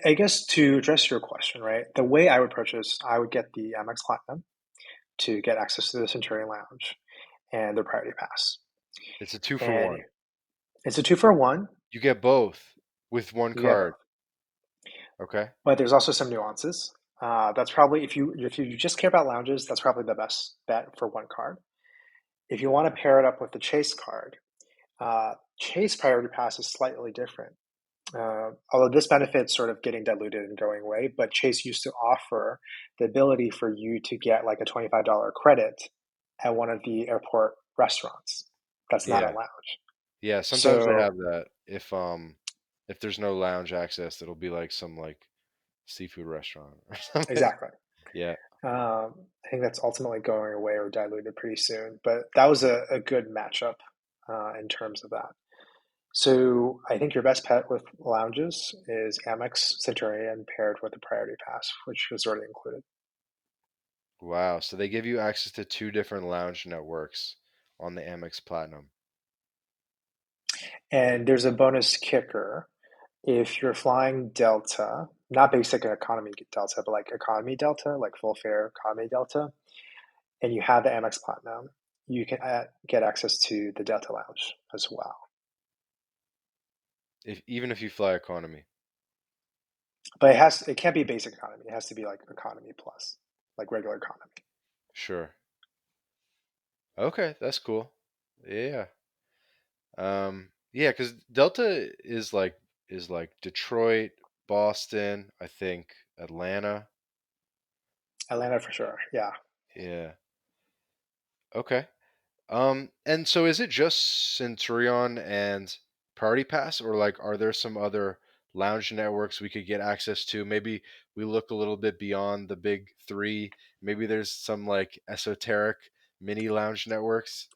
I guess to address your question, right, the way I would purchase, I would get the Amex Platinum to get access to the Centurion Lounge and their Priority Pass. It's a two for And one. it's a two for one. You get both with one You get card. both, Okay. but there's also some nuances. That's probably if you just care about lounges, that's probably the best bet for one card. If you want to pair it up with the Chase card, Chase Priority Pass is slightly different. Although this benefit's sort of getting diluted and going away, but Chase used to offer the ability for you to get like a $25 credit at one of the airport restaurants. That's not a Yeah. lounge. Yeah. Sometimes they So have that. If there's no lounge access, it'll be like some like seafood restaurant or something. exactly. Yeah. I think that's ultimately going away or diluted pretty soon, but that was a good matchup in terms of that. So I think your best bet with lounges is Amex Centurion paired with the Priority Pass, which was already included. Wow. So they give you access to two different lounge networks on the Amex Platinum. And there's a bonus kicker. If you're flying Delta, not basic economy Delta, but like economy Delta, like full fare economy Delta, and you have the Amex Platinum, you can get access to the Delta Lounge as well. If even if you fly economy. But it can't be basic economy. It has to be like economy plus, like regular economy. Sure. Okay, that's cool. Yeah. Yeah, because Delta is like Detroit, Boston, I think Atlanta. Atlanta for sure. Yeah. Yeah. Okay. And so is it just Centurion and Party Pass, or like are there some other lounge networks we could get access to? Maybe we look a little bit beyond the big three. Maybe there's some like esoteric mini lounge networks.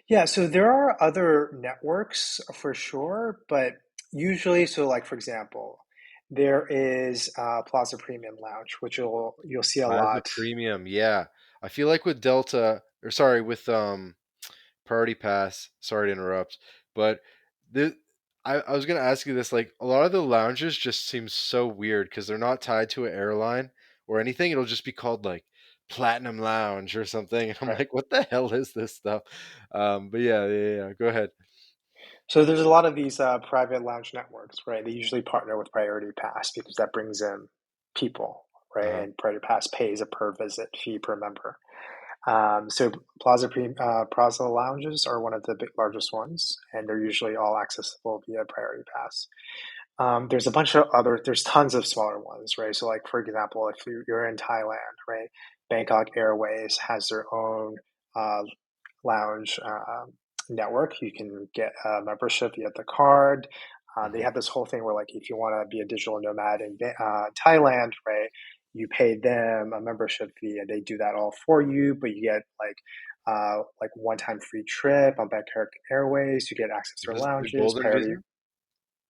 Yeah, so there are other networks for sure, but usually, so like for example, there is Plaza Premium Lounge, which you'll see a Plaza lot. Premium, yeah. I feel like with Delta, or sorry, with Priority Pass. Sorry to interrupt, but the I was gonna ask you this. Like a lot of the lounges just seem so weird because they're not tied to an airline or anything. It'll just be called like Platinum Lounge or something, and I'm Right. like, what the hell is this stuff? But yeah, yeah, yeah. Go ahead. So there's a lot of these private lounge networks, right? They usually partner with Priority Pass because that brings in people, Uh right? huh. And Priority Pass pays a per visit fee per member. So Plaza lounges are one of the largest ones, and they're usually all accessible via Priority Pass. There's a bunch of other, there's tons of smaller ones, right? So, like for example, if you're in Thailand, right, Bangkok Airways has their own uh, lounge network. You can get a membership via the card. They Hmm. have this whole thing where, like, if you want to be a digital nomad in Thailand, right, you pay them a membership fee, and they do that all for you. But you get like one-time free trip on Bangkok Airways. You get access to their The lounges, Golden priority. Visa,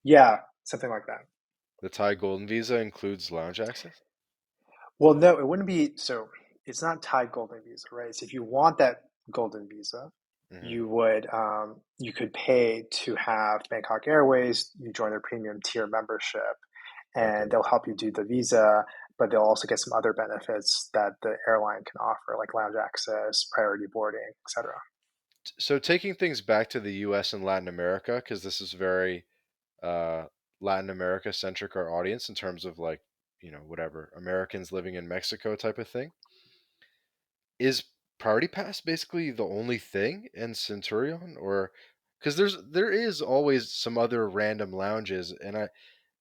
Yeah, something like that. the Thai Golden Visa includes lounge access. Well, no, it wouldn't be. So it's not tied golden visa, right? So if you want that golden visa, Hmm. you could pay to have Bangkok Airways. You join their premium tier membership, and Okay. they'll help you do the visa. But they'll also get some other benefits that the airline can offer, like lounge access, priority boarding, etc. So taking things back to the U.S. and Latin America, because this is very uh, Latin America centric our audience in terms of like whatever Americans living in Mexico type of thing. Is Priority Pass basically the only thing in Centurion, or because there is always some other random lounges, and I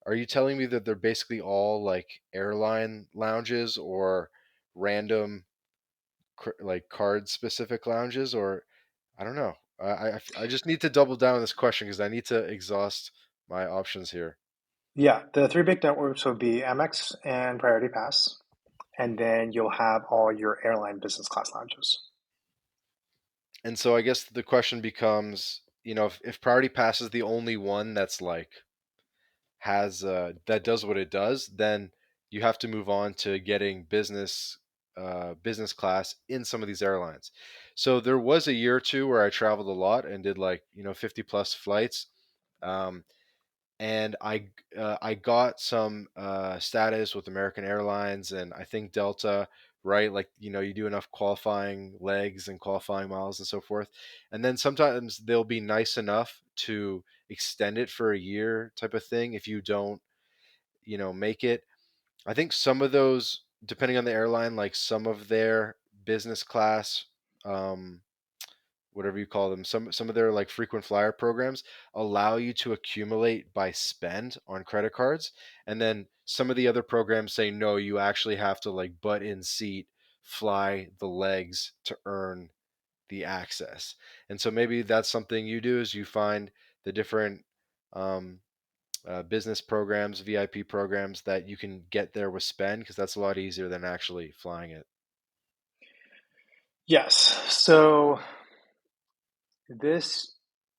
are you telling me that they're basically all like airline lounges or random like card specific lounges, or I don't know. I just need to double down on this question because I need to exhaust my options here. Yeah, the three big networks would be Amex and Priority Pass, and then you'll have all your airline business class lounges. And so I guess the question becomes, if Priority Pass is the only one that's like has that does what it does, then you have to move on to getting business class in some of these airlines. So there was a year or two where I traveled a lot and did like 50 plus flights. Um, and I got some status with American Airlines and I think Delta, right? Like you do enough qualifying legs and qualifying miles and so forth, and then sometimes they'll be nice enough to extend it for a year type of thing if you don't make it. I think some of those, depending on the airline, like some of their business class, um, whatever you call them, some of their like frequent flyer programs allow you to accumulate by spend on credit cards, and then some of the other programs say no, you actually have to like butt in seat fly the legs to earn the access. And so maybe that's something you do is you find the different um, business programs, VIP programs that you can get there with spend because that's a lot easier than actually flying it. Yes. So this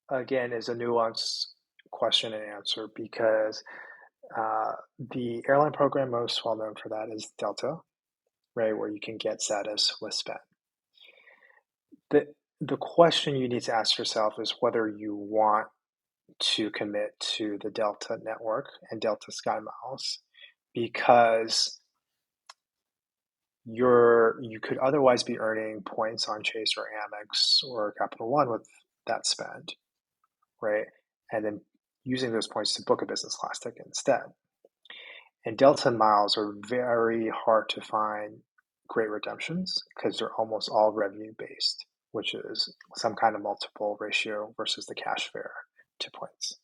again is a nuanced question and answer because the airline program most well known for that is Delta, right, where you can get status with spend. The question you need to ask yourself is whether you want to commit to the Delta network and Delta Sky Miles because you could otherwise be earning points on Chase or Amex or Capital One with that spend, right? And then using those points to book a business class ticket instead. And Delta miles are very hard to find great redemptions because they're almost all revenue based. which is some kind of multiple ratio versus the cash fare to points.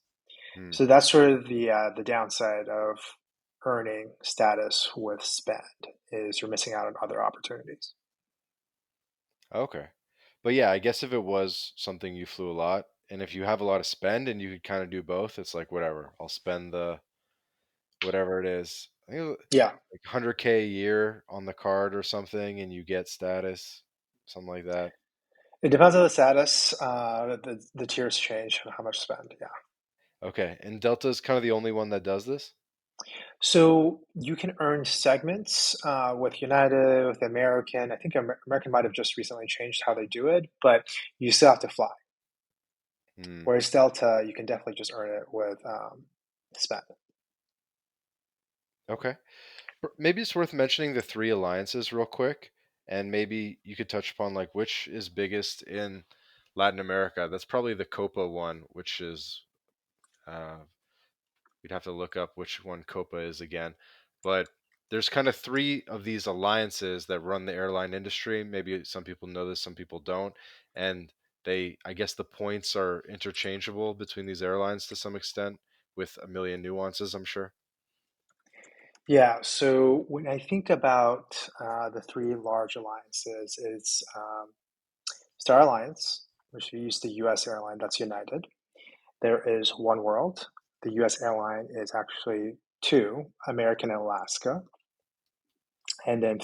Hmm. So that's sort of the downside of earning status with spend is you're missing out on other opportunities. Okay. But yeah, I guess if it was something you flew a lot, and if you have a lot of spend and you could kind of do both, it's like whatever. I'll spend the whatever it is. I think it was Yeah, like 100K a year on the card or something, and you get status, something like that. it depends on the status. The tiers change how much spend. Yeah. Okay, and Delta is kind of the only one that does this. So you can earn segments with United, with American. I think American might have just recently changed how they do it, but you still have to fly. Hmm. Whereas Delta, you can definitely just earn it with spend. Okay. Maybe it's worth mentioning the three alliances real quick, and maybe you could touch upon like which is biggest in Latin America. That's probably the Copa one, which is uh, we'd have to look up which one Copa is again. But there's kind of three of these alliances that run the airline industry. Maybe some people know this, some people don't, and I guess the points are interchangeable between these airlines to some extent, with a million nuances, I'm sure. Yeah, so when I think about the three large alliances, it's Star Alliance, which we use the US airline, that's United. There is One World. The US airline is actually two, American and Alaska. And then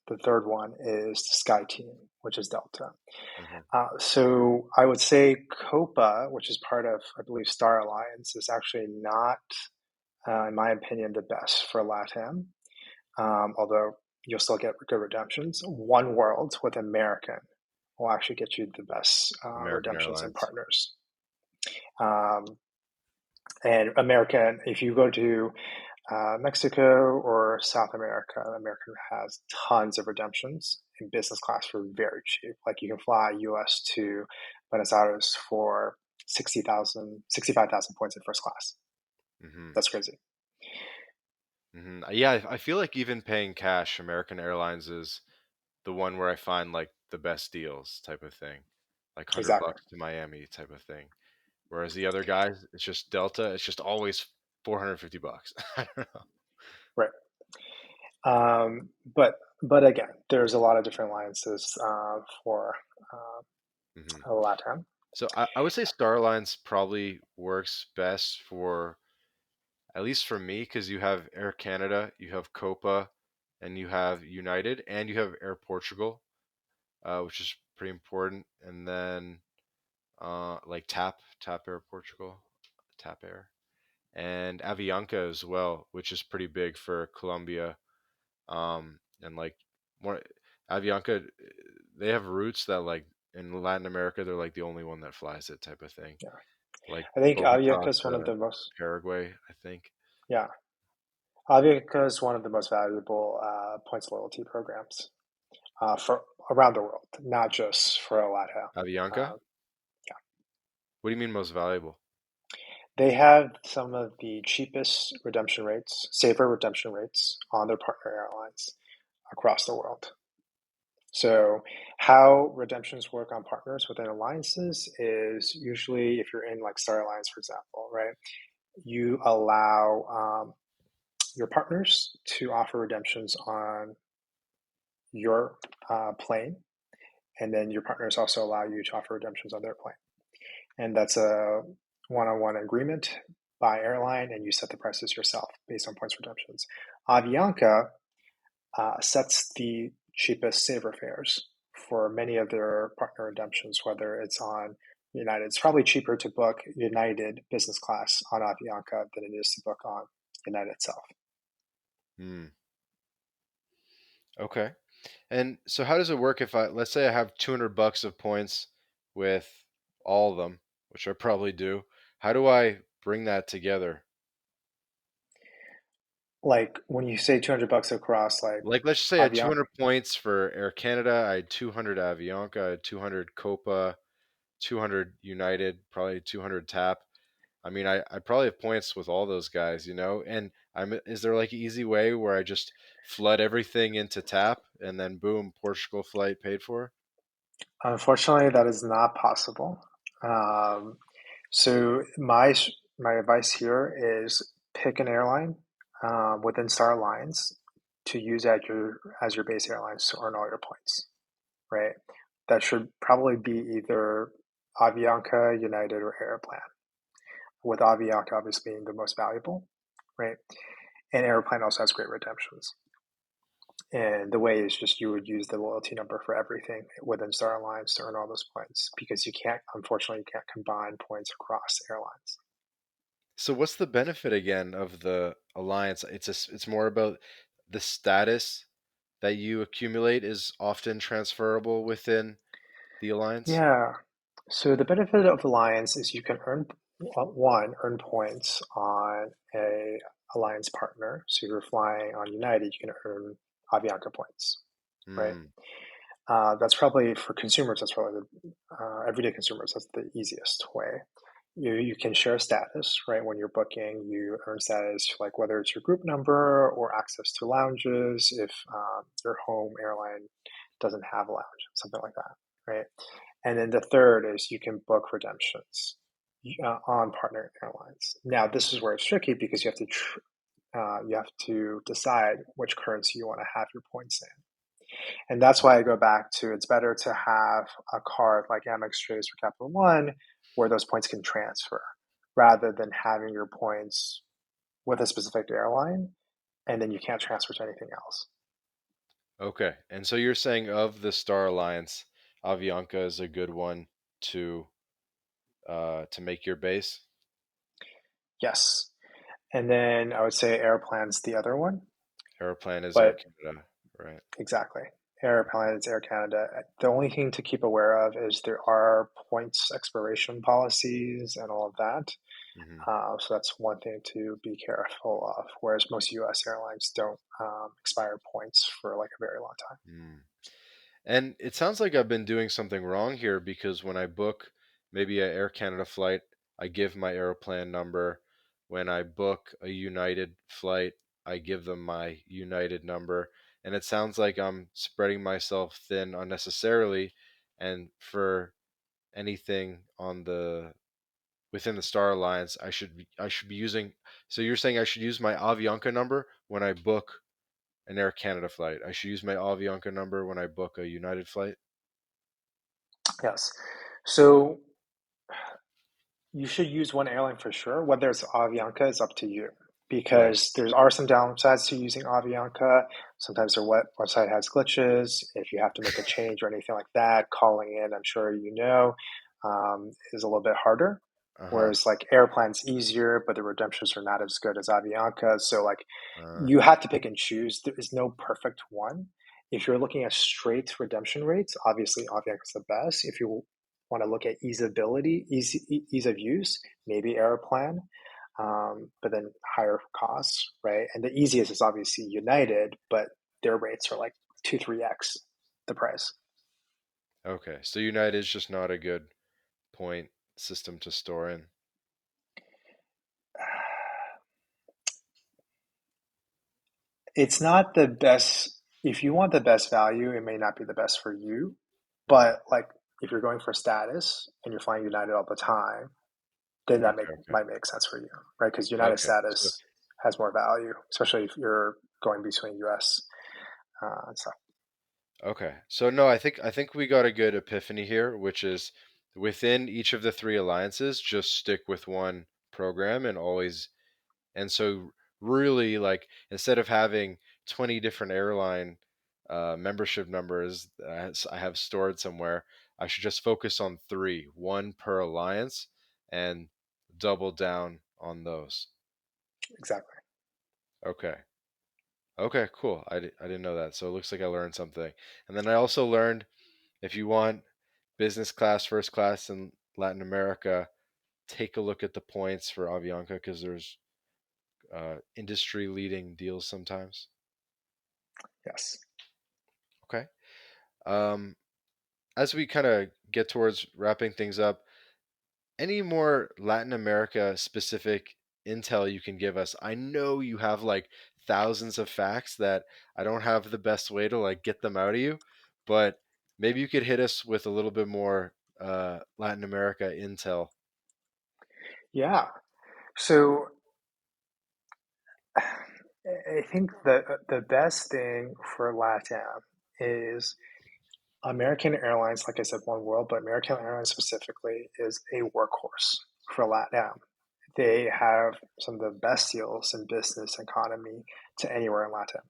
the third one is the Sky Team, which is Delta. Hmm. So I would say Copa, which is part of, I believe, Star Alliance, is actually not, in my opinion, the best for LATAM, although you'll still get good redemptions. One World with American will actually get you the best American redemptions and Airlines. partners. Um, and American, if you go to Mexico or South America, American has tons of redemptions in business class for very cheap. Like you can fly US to Buenos Aires for 60,000, 65,000 points in first class. Hmm. That's crazy. Yeah, I feel like even paying cash, American Airlines is the one where I find like the best deals type of thing, like 100 Exactly. bucks to Miami type of thing. Whereas the other guys, it's just Delta, it's just always 450 bucks. I don't know. Right. But again, there's a lot of different alliances for Hmm. LATAM. So I would say Starlines probably works best for at least for me because you have Air Canada, you have Copa, and you have United, and you have Air Portugal, which is pretty important. And then like Tap Air Portugal, Tap Air, and Avianca as well, which is pretty big for Colombia. And like more Avianca, they have routes that like in Latin America, they're like the only one that flies it type of thing, Yeah, like I think Bogota Avianca is one of to the most. Paraguay, I think. Yeah, Avianca is one of the most valuable points loyalty programs for around the world, not just for LATAM. Avianca? Um, yeah. What do you mean most valuable? They have some of the cheapest redemption rates, safer redemption rates on their partner airlines across the world. So, how redemptions work on partners within alliances is usually if you're in like Star Alliance, for example, right? You allow your partners to offer redemptions on your plane, and then your partners also allow you to offer redemptions on their plane. And that's a one-on-one agreement by airline, and you set the prices yourself based on points redemptions. Avianca sets the cheapest saver fares for many of their partner redemptions, whether it's on United. It's probably cheaper to book United business class on Avianca than it is to book on United itself. Hmm. Okay. And so how does it work if let's say I have 200 bucks of points with all of them, which I probably do. How do I bring that together? Like when you say 200 bucks across, like Like let's just say I had Avianca, 200 points for Air Canada, I had 200 Avianca, I had 200 Copa, 200 United, probably 200 Tap. I mean, I probably have points with all those guys, And is there like an easy way where I just flood everything into Tap and then boom, Portugal flight paid for? Unfortunately, that is not possible. Um, so my advice here is pick an airline within Star Alliance to use at your as your base airlines to earn all your points. Right? That should probably be either Avianca, United, or Airplan. With Avianca obviously being the most valuable, right? And Airplane also has great redemptions. And the way is just you would use the loyalty number for everything within Star Alliance to earn all those points because you can't, unfortunately, you can't combine points across airlines. So what's the benefit again of the alliance? It's more about the status that you accumulate is often transferable within the alliance. Yeah. So the benefit of Alliance is you can earn points on a Alliance partner. So if you're flying on United, you can earn Avianca points, right? Hmm. That's probably for consumers. That's probably the everyday consumers. That's the easiest way. You can share status, right? When you're booking, you earn status like whether it's your group number or access to lounges if your home airline doesn't have a lounge, something like that, right? And then the third is you can book redemptions on partner airlines. Now, this is where it's tricky because you have to decide which currency you want to have your points in. And that's why I go back to it's better to have a card like Amex Trace or Capital One where those points can transfer rather than having your points with a specific airline and then you can't transfer to anything else. Okay. And so you're saying of the Star Alliance, Avianca is a good one to to make your base. Yes. And then I would say Airplan's the other one, Aeroplan is Air but Canada, right? exactly. Airplanes, Air Canada. The only thing to keep aware of is there are points expiration policies and all of that. Hmm. So that's one thing to be careful of, whereas most US airlines don't expire points for like a very long time. Mm. And it sounds like I've been doing something wrong here because when I book maybe a Air Canada flight, I give my Aeroplan number. When I book a United flight, I give them my United number. And it sounds like I'm spreading myself thin unnecessarily. And for anything on the within the Star Alliance, I should be using. So you're saying I should use my Avianca number when I book an Air Canada flight. I should use my Avianca number when I book a United flight. Yes. So you should use one airline for sure. Whether it's Avianca is up to you Right. because there are some downsides to using Avianca. Sometimes their website has glitches. If you have to make a change or anything like that, calling in, I'm sure you know, is a little bit harder. Uh huh. Whereas like Airplane's easier, but the redemptions are not as good as Avianca. So like Uh, you have to pick and choose. There is no perfect one. If you're looking at straight redemption rates, obviously Avianca is the best. If you want to look at ease of use, maybe Aeroplan, but then higher costs, right? And the easiest is obviously United, but their rates are like 2, 3x the price. okay. So United is just not a good point system to store in. It's not the best. If you want the best value, it may not be the best for you. Hmm. But like if you're going for status and you're flying United all the time, then that Okay. Okay. might make sense for you, right? Because United Okay. So status has more value, especially if you're going between US and stuff. okay. So no, I think we got a good epiphany here, which is within each of the three alliances, just stick with one program and always. And so, really, like instead of having 20 different airline membership numbers that I have stored somewhere, I should just focus on three, one per alliance, and double down on those. Exactly. Okay. Okay, cool. I didn't know that. So it looks like I learned something. And then I also learned if you want business class, first class in Latin America, take a look at the points for Avianca because there's industry leading deals sometimes. Yes. Okay. Um, as we kind of get towards wrapping things up, any more Latin America specific intel you can give us? I know you have like thousands of facts that I don't have the best way to like get them out of you, but Maybe you could hit us with a little bit more Latin America intel. Yeah. So I think the best thing for LATAM is American Airlines, like I said, One World, but American Airlines specifically is a workhorse for LATAM. They have some of the best deals in business economy to anywhere in LATAM.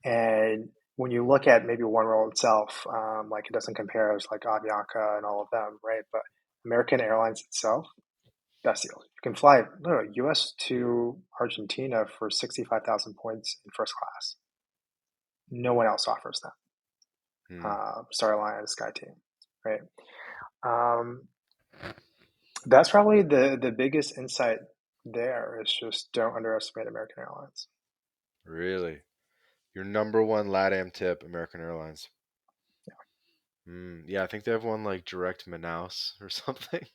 And when you look at maybe One World itself, like it doesn't compare as like Avianca and all of them, right? But American Airlines itself, best deal. You can fly literally US to Argentina for 65,000 points in first class. No one else offers that. Hmm, Star Alliance, SkyTeam, right? Um, that's probably the biggest insight there is just don't underestimate American Airlines. really? Your number one LATAM tip, American Airlines. Yeah, I think they have one like direct Manaus or something.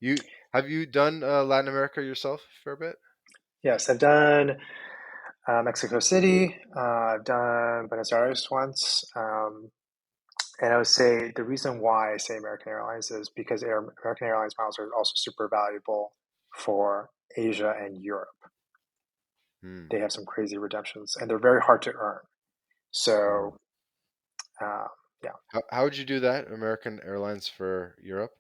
You have you done Latin America yourself for a bit? Yes, I've done Mexico City. I've done Buenos Aires once. And I would say the reason why I say American Airlines is because American Airlines miles are also super valuable for Asia and Europe. Hmm. They have some crazy redemptions and they're very hard to earn. Oh. So, uh, yeah. How would you do that, American Airlines for Europe?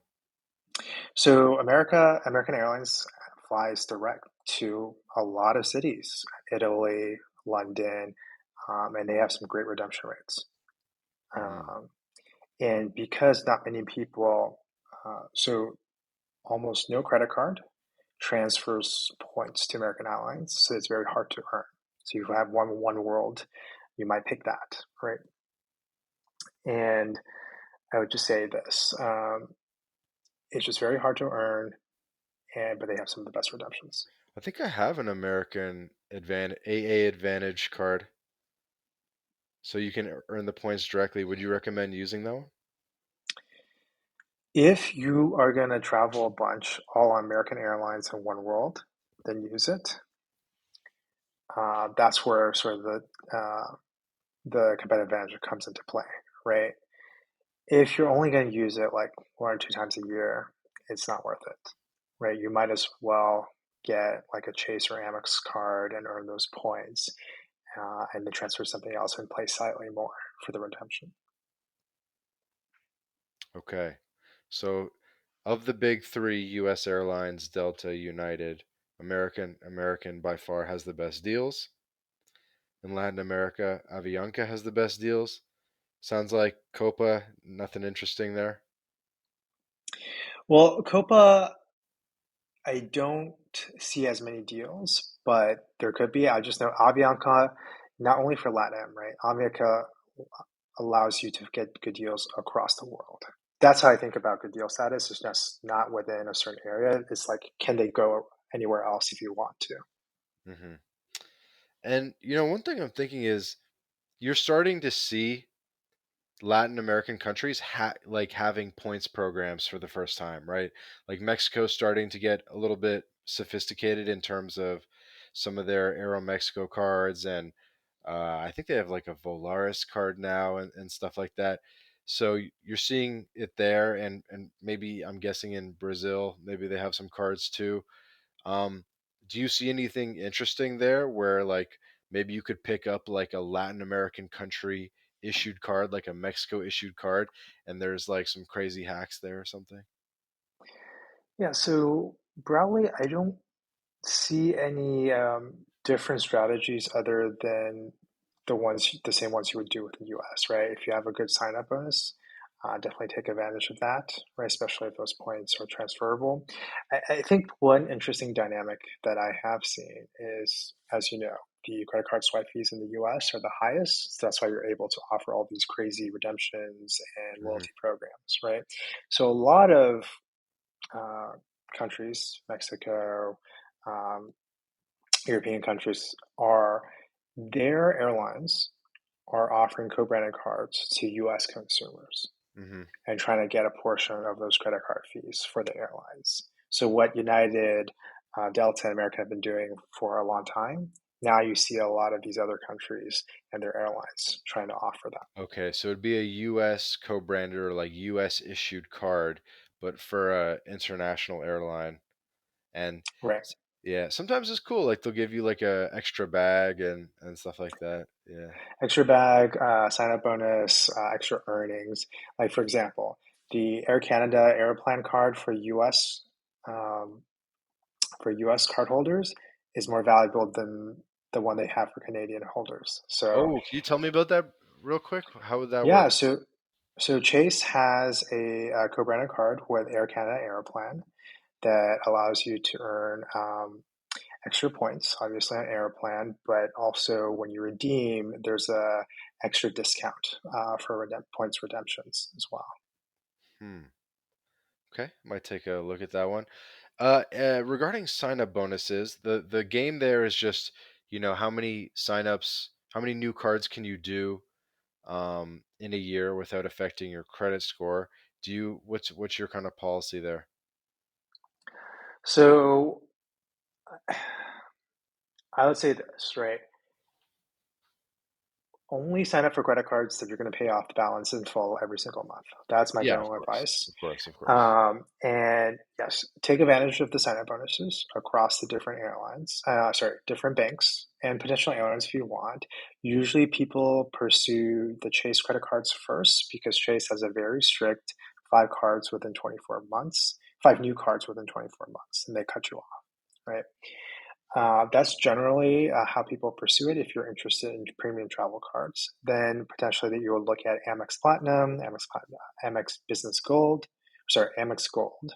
So, American Airlines flies direct to a lot of cities, Italy, London, and they have some great redemption rates. Hmm. Um, and because not many people, so almost no credit card transfers points to American Airlines, so it's very hard to earn. So you have one world, you might pick that, right? And I would just say this: it's just very hard to earn, and but they have some of the best redemptions. I think I have an American Advantage AA Advantage card, so you can earn the points directly. Would you recommend using that one? If you are going to travel a bunch, all on American Airlines and One World, then use it. That's where sort of the competitive advantage comes into play, right? If you're only going to use it like 1 or 2 times a year, it's not worth it, right? You might as well get like a Chase or Amex card and earn those points, and then transfer something else and pay slightly more for the redemption. Okay. So, of the big three U.S. airlines, Delta, United, American by far has the best deals. In Latin America, Avianca has the best deals. Sounds like Copa, nothing interesting there. Well, Copa, I don't see as many deals, but there could be. I just know Avianca, not only for LATAM, right? Avianca allows you to get good deals across the world. That's how I think about good deal status. It's just not within a certain area. It's like, can they go anywhere else if you want to? Hmm. And one thing I'm thinking is you're starting to see Latin American countries like having points programs for the first time, right? Like Mexico's starting to get a little bit sophisticated in terms of some of their Aero Mexico cards, and I think they have like a Volaris card now and stuff like that. So you're seeing it there, and maybe I'm guessing in Brazil, maybe they have some cards too. Um, do you see anything interesting there where like maybe you could pick up like a Latin American country issued card, like a Mexico issued card, and there's like some crazy hacks there or something? Yeah, so broadly, I don't see any different strategies other than the same ones you would do with the US, right? If you have a good sign up bonus, definitely take advantage of that, right? Especially if those points are transferable. I think one interesting dynamic that I have seen is, as you know, the credit card swipe fees in the US are the highest. So that's why you're able to offer all these crazy redemptions and Hmm. loyalty programs, right? So a lot of uh, countries, Mexico, um, European countries, are their airlines are offering co-branded cards to U.S. consumers Hmm. and trying to get a portion of those credit card fees for the airlines. So what United, Delta, and American have been doing for a long time Now you see a lot of these other countries and their airlines trying to offer that. Okay, so it'd be a US co-branded or like US issued card, but for a international airline. And Right. yeah, sometimes it's cool. Like they'll give you like a extra bag and stuff like that. Yeah. Extra bag, sign up bonus, extra earnings. Like for example, the Air Canada Airplan card um, for US cardholders is more valuable than the one they have for Canadian holders. So Oh, can you tell me about that real quick? How would that yeah, work? so Chase has a, co-branded card with Air Canada Airplan that allows you to earn extra points, obviously on Airplan, but also when you redeem, there's a extra discount for points redemptions as well. Hmm. Okay, might take a look at that one. Regarding sign-up bonuses, the game there is just, how many sign-ups, how many new cards can you do in a year without affecting your credit score? What's your kind of policy there? So I would say this, right? Only sign up for credit cards that you're going to pay off the balance in full every single month. That's my Yeah, of general course. advice. Of course, of course. And yes, take advantage of the sign up bonuses across the different airlines, different banks, and potential airlines if you want. Usually, people pursue the Chase credit cards first because Chase has a very strict five cards within 24 months, five new cards within 24 months, and they cut you off, right? That's generally how people pursue it. If you're interested in premium travel cards, then potentially that you will look at Amex Platinum, Amex Business Gold, Amex Gold,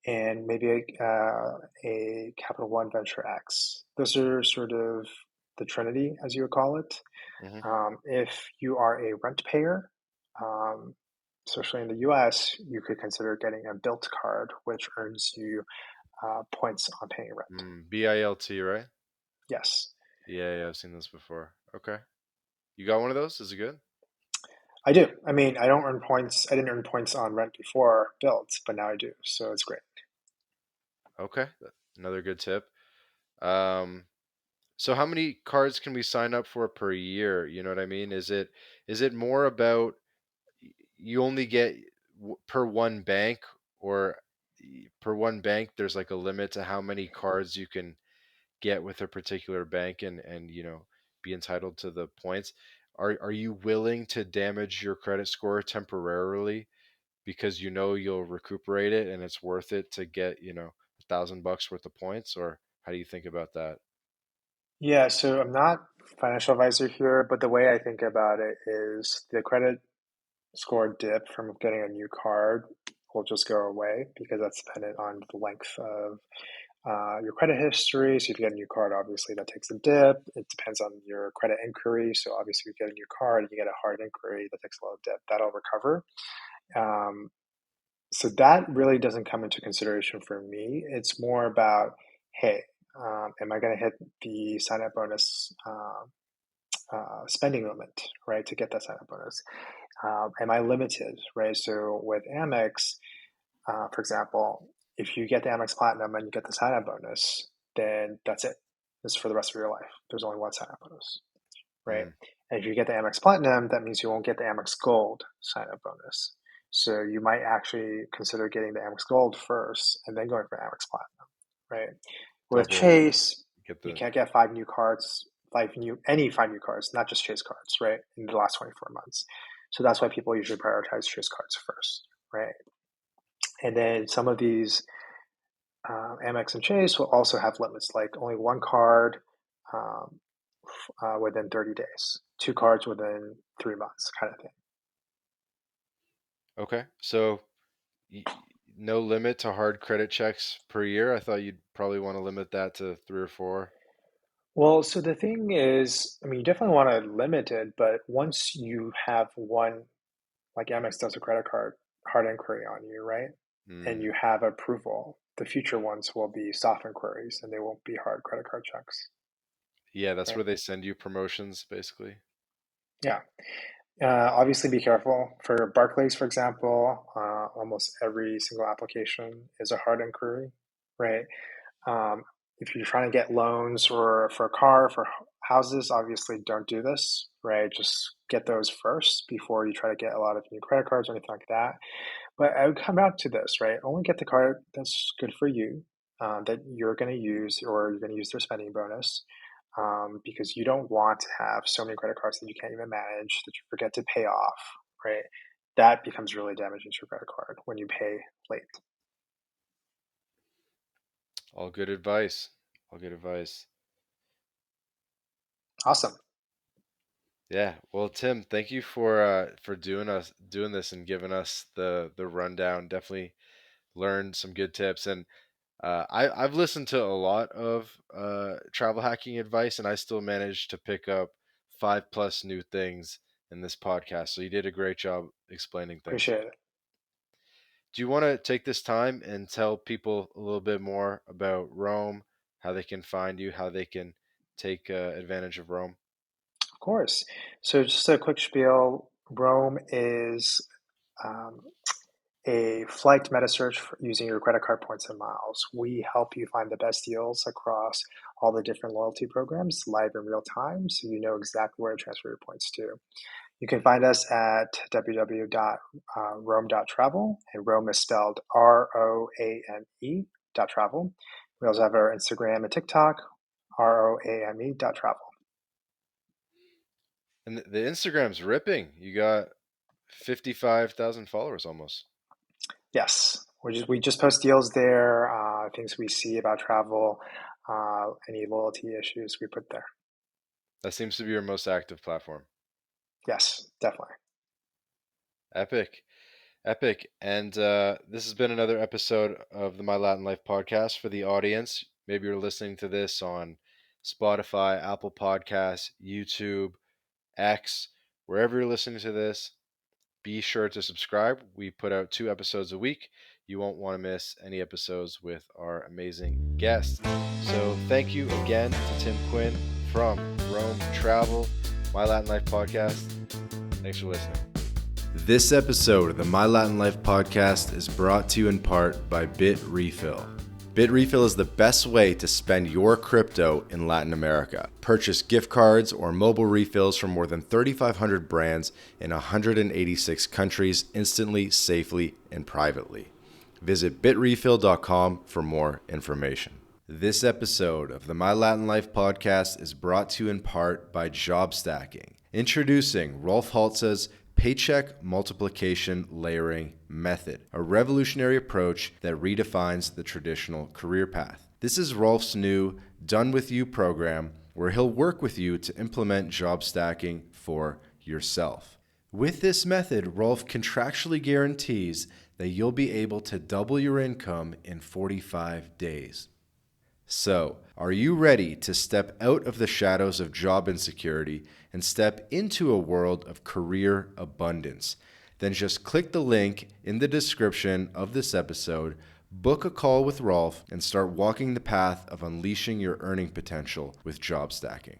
and maybe a Capital One Venture X. Those are sort of the Trinity, as you would call it. Hmm. If you are a rent payer, um, especially in the US, you could consider getting a Bilt card, which earns you points on paying rent. BILT, right? Yes. Yeah, yeah, I've seen this before. Okay. You got one of those? Is it good? I do. I mean, I don't earn points. I didn't earn points on rent before built, but now I do. So it's great. Okay. Another good tip. Um, so how many cards can we sign up for per year? You know what I mean? Is it more about you only get per one bank, or per one bank there's like a limit to how many cards you can get with a particular bank and be entitled to the points? Are you willing to damage your credit score temporarily because you'll recuperate it and it's worth it to get, $1,000 worth of points? Or how do you think about that? Yeah, so I'm not a financial advisor here, but the way I think about it is the credit score dip from getting a new card will just go away because that's dependent on the length of your credit history. So if you get a new card, obviously that takes a dip. It depends on your credit inquiry. So obviously, if you get a new card, you get a hard inquiry that takes a little dip. That'll recover. Um, so that really doesn't come into consideration for me. It's more about, hey, am I going to hit the sign up bonus spending limit, right, to get that sign up bonus? Am I limited, right? So with Amex, for example, if you get the Amex Platinum and you get the sign up bonus, then that's it. It's for the rest of your life. There's only one sign up bonus, right? Mm, And if you get the Amex Platinum, that means you won't get the Amex Gold sign up bonus. So you might actually consider getting the Amex Gold first and then going for Amex Platinum, right? With double Chase, get you the can't get five new cards, not just Chase cards, right? In the last 24 months. So that's why people usually prioritize Chase cards first, right? And then some of these Amex and Chase will also have limits, like only one card um, within 30 days, two cards within 3 months, kind of thing. Okay, so y- no limit to hard credit checks per year. I thought you'd probably want to limit that to three or four. Well, so the thing is, I mean, you definitely want to limit it, but once you have one, like Amex does a credit card hard inquiry on you, right? And Mm. you have approval, the future ones will be soft inquiries and they won't be hard credit card checks, Yeah, that's right? where they send you promotions, basically. Yeah. Obviously, be careful. For Barclays, for example, almost every single application is a hard inquiry, right? If you're trying to get loans or for a car, for houses, obviously don't do this, right? Just get those first before you try to get a lot of new credit cards or anything like that. But I would come back to this, right? Only get the card that's good for you, that you're going to use, or you're going to use their spending bonus, because you don't want to have so many credit cards that you can't even manage, that you forget to pay off, right? That becomes really damaging to your credit card when you pay late. All good advice. All good advice. Awesome. Yeah. Well, Tim, thank you for doing this and giving us the rundown. Definitely learned some good tips, and I've listened to a lot of travel hacking advice, and I still managed to pick up 5+ new things in this podcast. So you did a great job explaining things. Appreciate it. Do you want to take this time and tell people a little bit more about Rome, how they can find you, how they can take advantage of Rome? Of course. So just a quick spiel. Rome is um, a flight meta search using your credit card points and miles. We help you find the best deals across all the different loyalty programs live in real time, so you know exactly where to transfer your points to. You can find us at www.roame.travel, and Rome is spelled ROAME.travel. We also have our Instagram and TikTok, ROAME.travel. And the Instagram's ripping. You got 55,000 followers almost. Yes, we just post deals there, things we see about travel, any loyalty issues we put there. That seems to be your most active platform. Yes, definitely. Epic. Epic. And this has been another episode of the My Latin Life podcast. For the audience, maybe you're listening to this on Spotify, Apple Podcasts, YouTube, X, wherever you're listening to this. Be sure to subscribe. We put out 2 episodes a week. You won't want to miss any episodes with our amazing guests. So thank you again to Tim Quinn from Roame Travel, My Latin Life podcast. Thanks for listening. This episode of the My Latin Life podcast is brought to you in part by BitRefill. BitRefill is the best way to spend your crypto in Latin America. Purchase gift cards or mobile refills from more than 3,500 brands in 186 countries instantly, safely, and privately. Visit bitrefill.com for more information. This episode of the My Latin Life podcast is brought to you in part by Job Stacking. Introducing Rolf Haltza's Paycheck Multiplication Layering Method, a revolutionary approach that redefines the traditional career path. This is Rolf's new Done With You program, where he'll work with you to implement job stacking for yourself. With this method, Rolf contractually guarantees that you'll be able to double your income in 45 days. So, are you ready to step out of the shadows of job insecurity and step into a world of career abundance? Then just click the link in the description of this episode, book a call with Rolf, and start walking the path of unleashing your earning potential with job stacking.